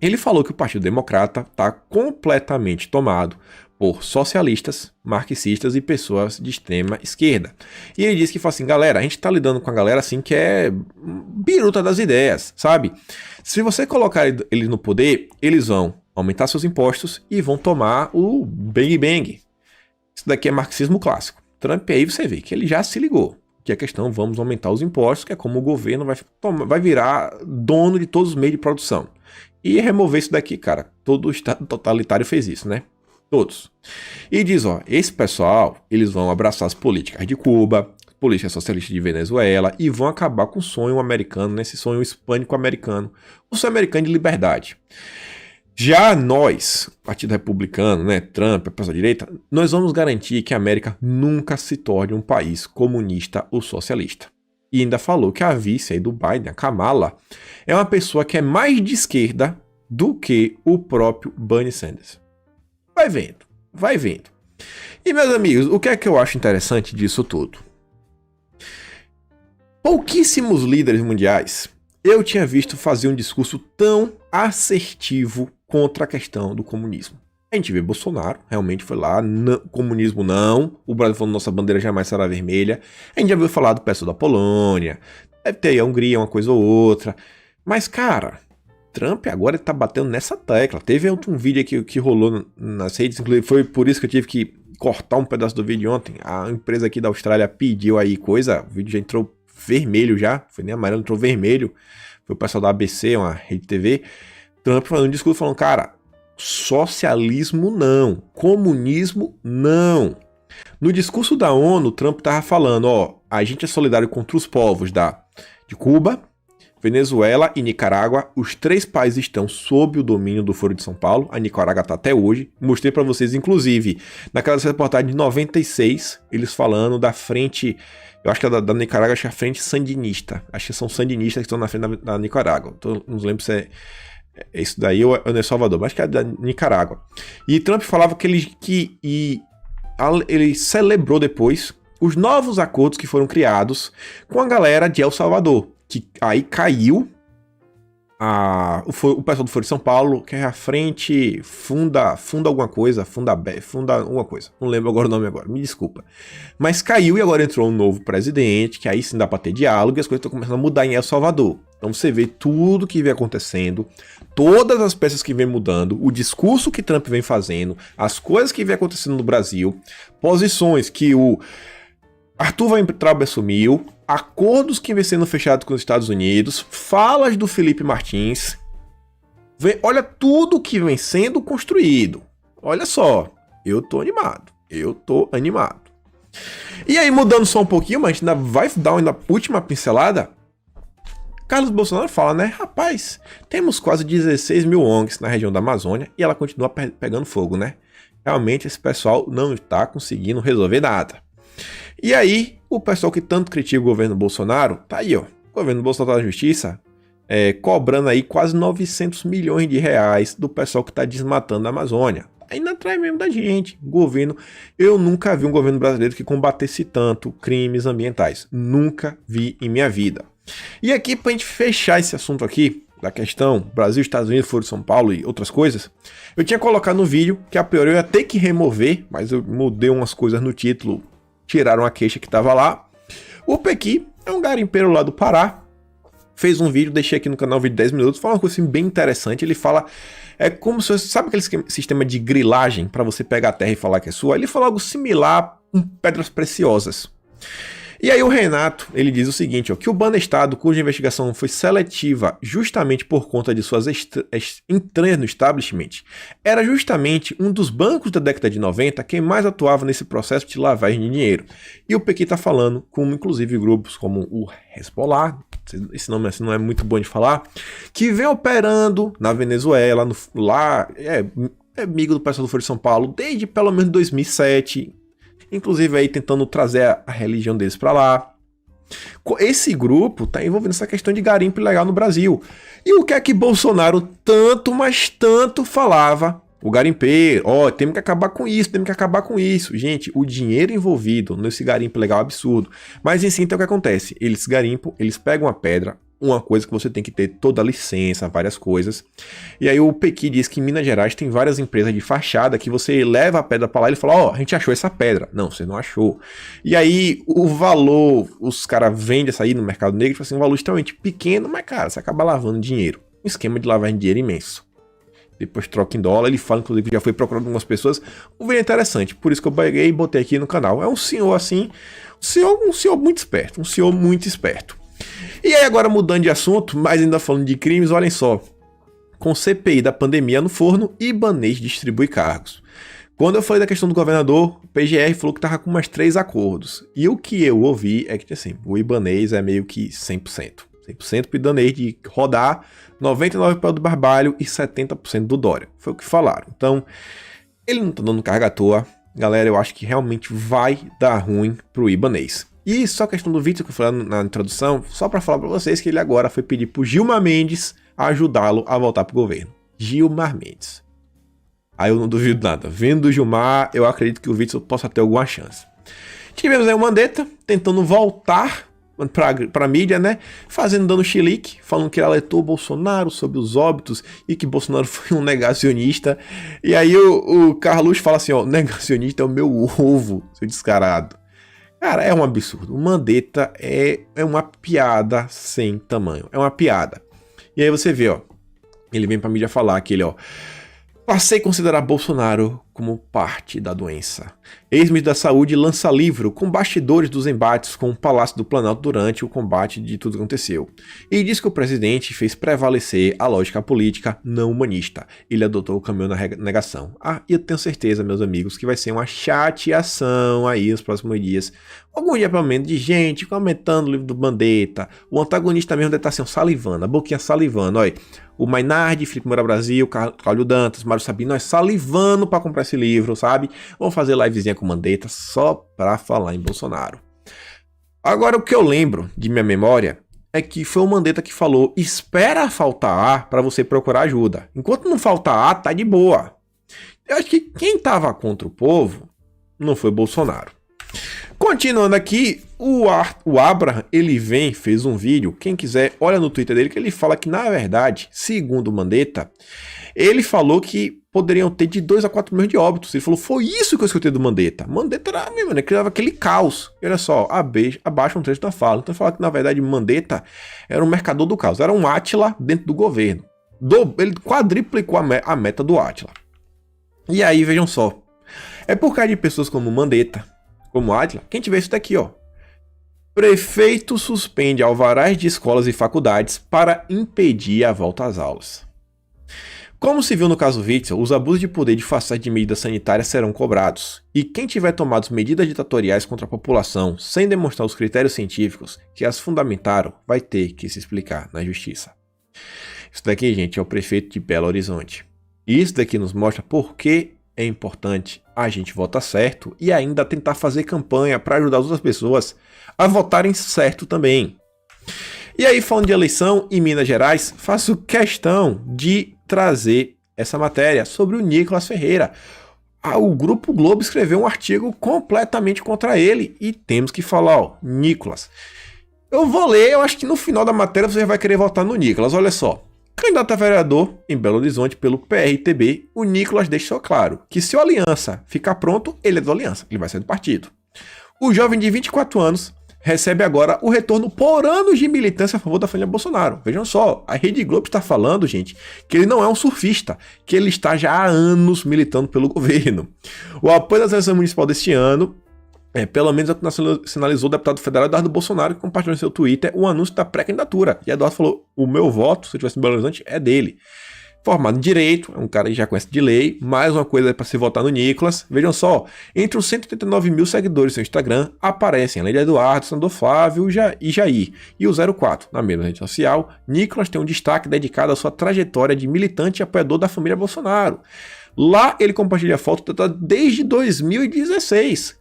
Ele falou que o Partido Democrata está completamente tomado por socialistas, marxistas e pessoas de extrema esquerda. E ele disse que fala assim, galera, a gente tá lidando com a galera assim que é biruta das ideias, sabe? Se você colocar eles no poder, eles vão aumentar seus impostos e vão tomar o bang bang. Isso daqui é marxismo clássico. Trump aí você vê que ele já se ligou. Que é a questão, vamos aumentar os impostos, que é como o governo vai virar dono de todos os meios de produção. E remover isso daqui, cara. Todo o Estado totalitário fez isso, né? Todos. E diz, ó, esse pessoal, eles vão abraçar as políticas de Cuba, políticas socialistas de Venezuela e vão acabar com o sonho americano, nesse sonho hispânico americano, o sonho americano de liberdade. Já nós, Partido Republicano, né, Trump, a pessoa direita, nós vamos garantir que a América nunca se torne um país comunista ou socialista. E ainda falou que a vice aí do Biden, a Kamala, é uma pessoa que é mais de esquerda do que o próprio Bernie Sanders. Vai vendo. E, meus amigos, o que é que eu acho interessante disso tudo? Pouquíssimos líderes mundiais eu tinha visto fazer um discurso tão assertivo contra a questão do comunismo. A gente vê Bolsonaro, realmente foi lá, não, comunismo não, o Brasil falando nossa bandeira jamais será vermelha. A gente já viu falar do pessoal da Polônia, deve ter aí a Hungria, uma coisa ou outra. Mas, cara, Trump agora tá batendo nessa tecla. Teve um vídeo aqui que rolou nas redes, inclusive foi por isso que eu tive que cortar um pedaço do vídeo ontem. A empresa aqui da Austrália pediu aí coisa, o vídeo já entrou vermelho já, foi nem amarelo, entrou vermelho. Foi o pessoal da ABC, uma rede TV. Trump fazendo um discurso falando, cara, socialismo não, comunismo não. No discurso da ONU, Trump tava falando, ó, a gente é solidário contra os povos de Cuba, Venezuela e Nicarágua. Os três países estão sob o domínio do Foro de São Paulo. A Nicarágua está até hoje. Mostrei para vocês, inclusive, naquela reportagem de 96, eles falando da frente, eu acho que é da Nicarágua, acho que é a frente sandinista. Acho que são sandinistas que estão na frente da Nicarágua. Então, não lembro se é isso daí ou é Salvador, mas acho que é da Nicarágua. E Trump falava que ele celebrou depois os novos acordos que foram criados com a galera de El Salvador. Que aí caiu o pessoal do Foro de São Paulo, que é a frente funda alguma coisa, funda alguma coisa, não lembro agora o nome agora, me desculpa. Mas caiu e agora entrou um novo presidente, que aí sim dá para ter diálogo e as coisas estão começando a mudar em El Salvador. Então você vê tudo que vem acontecendo, todas as peças que vem mudando, o discurso que Trump vem fazendo, as coisas que vem acontecendo no Brasil, posições que o Arthur Weintraub assumiu, acordos que vem sendo fechados com os Estados Unidos, falas do Felipe Martins. Olha tudo que vem sendo construído. Olha só, eu tô animado. E aí, mudando só um pouquinho, mas a gente ainda vai dar uma última pincelada. Carlos Bolsonaro fala, né? Rapaz, temos quase 16 mil ONGs na região da Amazônia e ela continua pegando fogo, né? Realmente esse pessoal não está conseguindo resolver nada. E aí, o pessoal que tanto critica o governo Bolsonaro, tá aí, ó. O governo Bolsonaro da Justiça cobrando aí quase 900 milhões de reais do pessoal que tá desmatando a Amazônia. Ainda atrás mesmo da gente. Governo. Eu nunca vi um governo brasileiro que combatesse tanto crimes ambientais. Nunca vi em minha vida. E aqui, pra gente fechar esse assunto aqui, da questão Brasil, Estados Unidos, Foro de São Paulo e outras coisas, eu tinha colocado no vídeo que a priori eu ia ter que remover, mas eu mudei umas coisas no título. Tiraram a queixa que estava lá. O Pequi é um garimpeiro lá do Pará. Fez um vídeo, deixei aqui no canal, um vídeo de 10 minutos. Fala uma coisa assim bem interessante. Ele fala, como se, sabe aquele sistema de grilagem para você pegar a terra e falar que é sua? Ele fala algo similar com pedras preciosas. E aí o Renato, ele diz o seguinte, ó, que o Banestado, cuja investigação foi seletiva justamente por conta de suas entranhas no establishment, era justamente um dos bancos da década de 90 quem mais atuava nesse processo de lavagem de dinheiro. E o Pequi está falando, como inclusive grupos como o Hezbollah, esse nome assim não é muito bom de falar, que vem operando na Venezuela, é amigo do pessoal do Foro de São Paulo, desde pelo menos 2007, inclusive aí tentando trazer a religião deles para lá. Esse grupo está envolvendo essa questão de garimpo ilegal no Brasil. E o que é que Bolsonaro tanto, mas tanto falava? O garimpeiro, temos que acabar com isso, temos que acabar com isso. Gente, o dinheiro envolvido nesse garimpo ilegal é absurdo. Mas em si, então, o que acontece? Eles garimpam, eles pegam a pedra, uma coisa que você tem que ter toda a licença, várias coisas. E aí o Pequi diz que em Minas Gerais tem várias empresas de fachada que você leva a pedra para lá e ele fala, a gente achou essa pedra. Não, você não achou. E aí o valor, os caras vendem essa aí no mercado negro, tipo assim, um valor extremamente pequeno, mas cara, você acaba lavando dinheiro. Um esquema de lavagem de dinheiro imenso. Depois troca em dólar, ele fala, inclusive, que já foi procurado algumas pessoas. Um vídeo interessante, por isso que eu peguei e botei aqui no canal. É um senhor assim, um senhor muito esperto, um senhor muito esperto. E aí agora mudando de assunto, mas ainda falando de crimes, olhem só. Com CPI da pandemia no forno, Ibanez distribui cargos. Quando eu falei da questão do governador, o PGR falou que tava com mais 3 acordos. E o que eu ouvi é que assim, o Ibanez é meio que 100%. 100% pro Ibanez de rodar, 99% para o do Barbalho e 70% do Dória. Foi o que falaram. Então, ele não tá dando carga à toa. Galera, eu acho que realmente vai dar ruim pro Ibanez. E só a questão do Witzel que eu falei na introdução, só para falar para vocês que ele agora foi pedir pro Gilmar Mendes ajudá-lo a voltar pro governo. Gilmar Mendes. Aí eu não duvido nada. Vendo o Gilmar, eu acredito que o Witzel possa ter alguma chance. Tivemos aí o Mandetta tentando voltar pra mídia, né? dando chilique, falando que ele alertou o Bolsonaro sobre os óbitos e que Bolsonaro foi um negacionista. E aí o Carlos fala assim, negacionista é o meu ovo, seu descarado. Cara, é um absurdo. O Mandetta é uma piada sem tamanho. É uma piada. E aí você vê, ele vem pra mídia falar que ele, passei a considerar Bolsonaro como parte da doença. Ex-ministro da Saúde lança livro com bastidores dos embates com o Palácio do Planalto durante o combate de tudo que aconteceu. E diz que o presidente fez prevalecer a lógica política não humanista. Ele adotou o caminho da negação. E eu tenho certeza, meus amigos, que vai ser uma chateação aí nos próximos dias. Algum dia, pelo menos, de gente comentando o livro do Mandetta. O antagonista mesmo deve estar assim, salivando, a boquinha salivando, olha. O Mainardi, Felipe Moura Brasil, Cláudio Dantas, Mário Sabino, nós salivando para comprar esse livro, sabe? Vamos fazer livezinha com o Mandetta só para falar em Bolsonaro. Agora, o que eu lembro de minha memória é que foi o Mandetta que falou, espera faltar ar para você procurar ajuda. Enquanto não faltar ar, tá de boa. Eu acho que quem tava contra o povo não foi Bolsonaro. Continuando aqui, o Abraham, ele fez um vídeo, quem quiser, olha no Twitter dele, que ele fala que, na verdade, segundo o Mandetta, ele falou que poderiam ter de 2 a 4 milhões de óbitos. Ele falou, foi isso que eu escutei do Mandetta. Mandetta era, ele criava aquele caos. E olha só, abaixa um trecho da fala. Então ele fala que, na verdade, Mandetta era um mercador do caos, era um Átila dentro do governo. Ele quadriplicou a meta do Átila. E aí, vejam só, é por causa de pessoas como Mandetta, como Átila, quem tiver isso daqui, Prefeito suspende alvarás de escolas e faculdades para impedir a volta às aulas. Como se viu no caso Witzel, os abusos de poder de façade de medidas sanitárias serão cobrados. E quem tiver tomado medidas ditatoriais contra a população sem demonstrar os critérios científicos que as fundamentaram, vai ter que se explicar na justiça. Isso daqui, gente, é o prefeito de Belo Horizonte. E isso daqui nos mostra por que é importante a gente votar certo e ainda tentar fazer campanha para ajudar as outras pessoas a votarem certo também. E aí, falando de eleição em Minas Gerais, faço questão de trazer essa matéria sobre o Nicolas Ferreira. O Grupo Globo escreveu um artigo completamente contra ele e temos que falar, Nicolas. Eu vou ler, eu acho que no final da matéria você vai querer votar no Nicolas, olha só. Candidato a vereador em Belo Horizonte pelo PRTB, o Nicolas deixou claro que se o Aliança ficar pronto, ele é do Aliança, ele vai sair do partido. O jovem de 24 anos recebe agora o retorno por anos de militância a favor da família Bolsonaro. Vejam só, a Rede Globo está falando, gente, que ele não é um surfista, que ele está já há anos militando pelo governo. O apoio das eleições municipais deste ano, pelo menos é o que sinalizou o deputado federal Eduardo Bolsonaro, que compartilhou no seu Twitter o anúncio da pré-candidatura. E Eduardo falou, o meu voto, se eu tivesse em Belo Horizonte, é dele. Formado em Direito, é um cara que já conhece de lei, mais uma coisa para se votar no Nicolas. Vejam só, entre os 189 mil seguidores do seu Instagram, aparecem além de Eduardo, senador Flávio e Jair. E o 04, na mesma rede social, Nicolas tem um destaque dedicado à sua trajetória de militante e apoiador da família Bolsonaro. Lá ele compartilha foto desde 2016.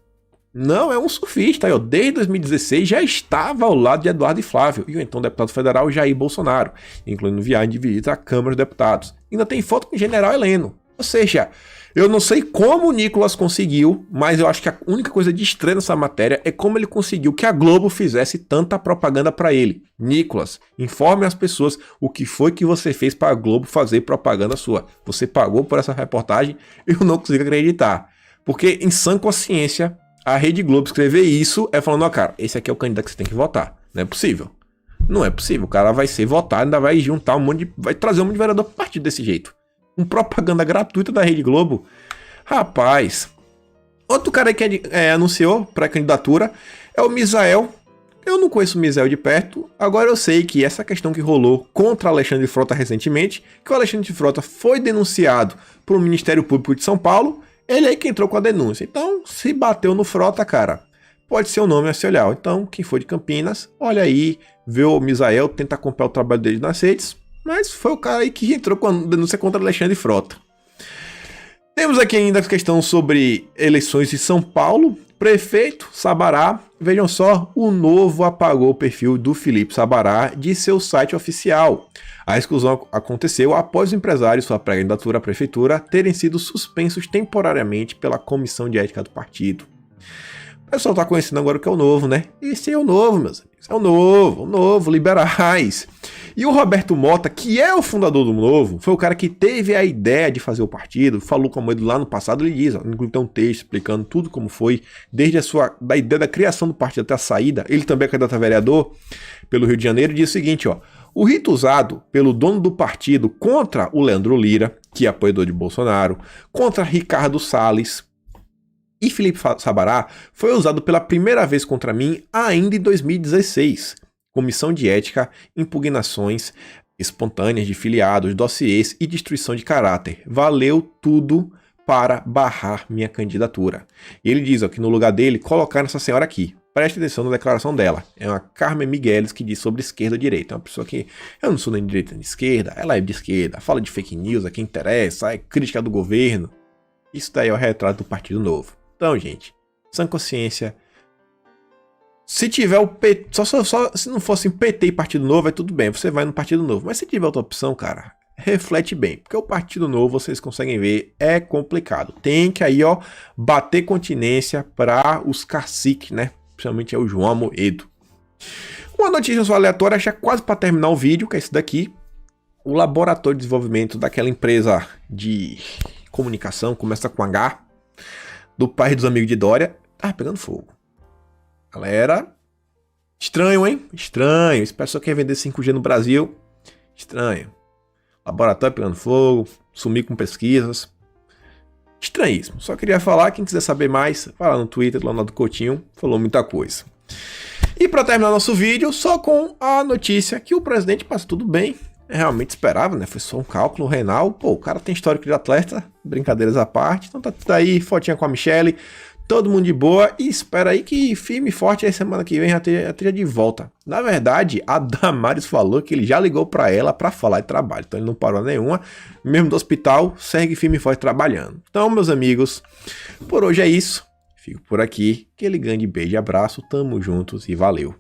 Não, é um surfista, aí, ó, desde 2016 já estava ao lado de Eduardo e Flávio e o então deputado federal Jair Bolsonaro, incluindo viagem de visita à Câmara dos Deputados. Ainda tem foto com o general Heleno. Ou seja, eu não sei como o Nicolas conseguiu, mas eu acho que a única coisa de estranha nessa matéria é como ele conseguiu que a Globo fizesse tanta propaganda para ele. Nicolas, informe as pessoas o que foi que você fez para a Globo fazer propaganda sua. Você pagou por essa reportagem? Eu não consigo acreditar. Porque em sã consciência, a Rede Globo escrever isso é falando, ó, cara, esse aqui é o candidato que você tem que votar. Não é possível. Não é possível. O cara vai ser votado, ainda vai juntar um monte de... vai trazer um monte de vereador pro partido desse jeito. Com propaganda gratuita da Rede Globo. Rapaz. Outro cara que anunciou pré-candidatura é o Misael. Eu não conheço o Misael de perto. Agora eu sei que essa questão que rolou contra Alexandre Frota recentemente, que o Alexandre Frota foi denunciado por um Ministério Público de São Paulo, ele aí que entrou com a denúncia. Então, se bateu no Frota, cara, pode ser um nome a se olhar. Então, quem for de Campinas, olha aí, vê o Misael, tenta acompanhar o trabalho dele nas redes. Mas foi o cara aí que entrou com a denúncia contra Alexandre Frota. Temos aqui ainda a questão sobre eleições de São Paulo. Prefeito Sabará, vejam só, o Novo apagou o perfil do Felipe Sabará de seu site oficial. A exclusão aconteceu após os empresários sua pré-candidatura à prefeitura terem sido suspensos temporariamente pela comissão de ética do partido. O pessoal tá conhecendo agora o que é o Novo, né? Esse é o Novo, meus amigos. É o Novo, liberais. E o Roberto Mota, que é o fundador do Novo, foi o cara que teve a ideia de fazer o partido, falou com ele lá no passado, ele diz, inclusive tem um texto explicando tudo como foi, desde da ideia da criação do partido até a saída. Ele também é candidato a vereador pelo Rio de Janeiro, e diz o seguinte, ó: o rito usado pelo dono do partido contra o Leandro Lira, que é apoiador de Bolsonaro, contra Ricardo Salles e Felipe Sabará, foi usado pela primeira vez contra mim ainda em 2016. Comissão de ética, impugnações espontâneas de filiados, dossiês e destruição de caráter. Valeu tudo para barrar minha candidatura. E ele diz ó, que no lugar dele, colocaram essa senhora aqui. Preste atenção na declaração dela. É uma Carmen Migueles que diz sobre esquerda e direita. É uma pessoa que eu não sou nem de direita nem de esquerda, ela é de esquerda, fala de fake news, a quem interessa, é crítica do governo. Isso daí é o retrato do Partido Novo. Então, gente, sã consciência. Se tiver o PT, se não fosse PT e Partido Novo, é tudo bem, você vai no Partido Novo. Mas se tiver outra opção, cara, reflete bem. Porque o Partido Novo, vocês conseguem ver, é complicado. Tem que aí, ó, bater continência para os caciques, né? Principalmente é o João Amoedo. Uma notícia só aleatória, já quase para terminar o vídeo, que é esse daqui. O laboratório de desenvolvimento daquela empresa de comunicação, começa com H, do pai dos amigos de Dória, tá pegando fogo. Galera, estranho, hein? Estranho. Esse pessoal quer vender 5G no Brasil. Estranho. Laboratório pegando fogo, sumir com pesquisas. Estranhíssimo. Só queria falar, quem quiser saber mais, vai lá no Twitter, Leonardo Coutinho, falou muita coisa. E para terminar nosso vídeo, só com a notícia que o presidente passa tudo bem. Realmente esperava, né? Foi só um cálculo renal. Pô, o cara tem histórico de atleta, brincadeiras à parte. Então tá tudo aí, fotinha com a Michelle. Todo mundo de boa e espera aí que firme e forte aí semana que vem já esteja de volta. Na verdade, a Damares falou que ele já ligou para ela para falar de trabalho, então ele não parou nenhuma, mesmo do hospital, segue firme e forte trabalhando. Então, meus amigos, por hoje é isso. Fico por aqui, aquele grande beijo e abraço, tamo juntos e valeu.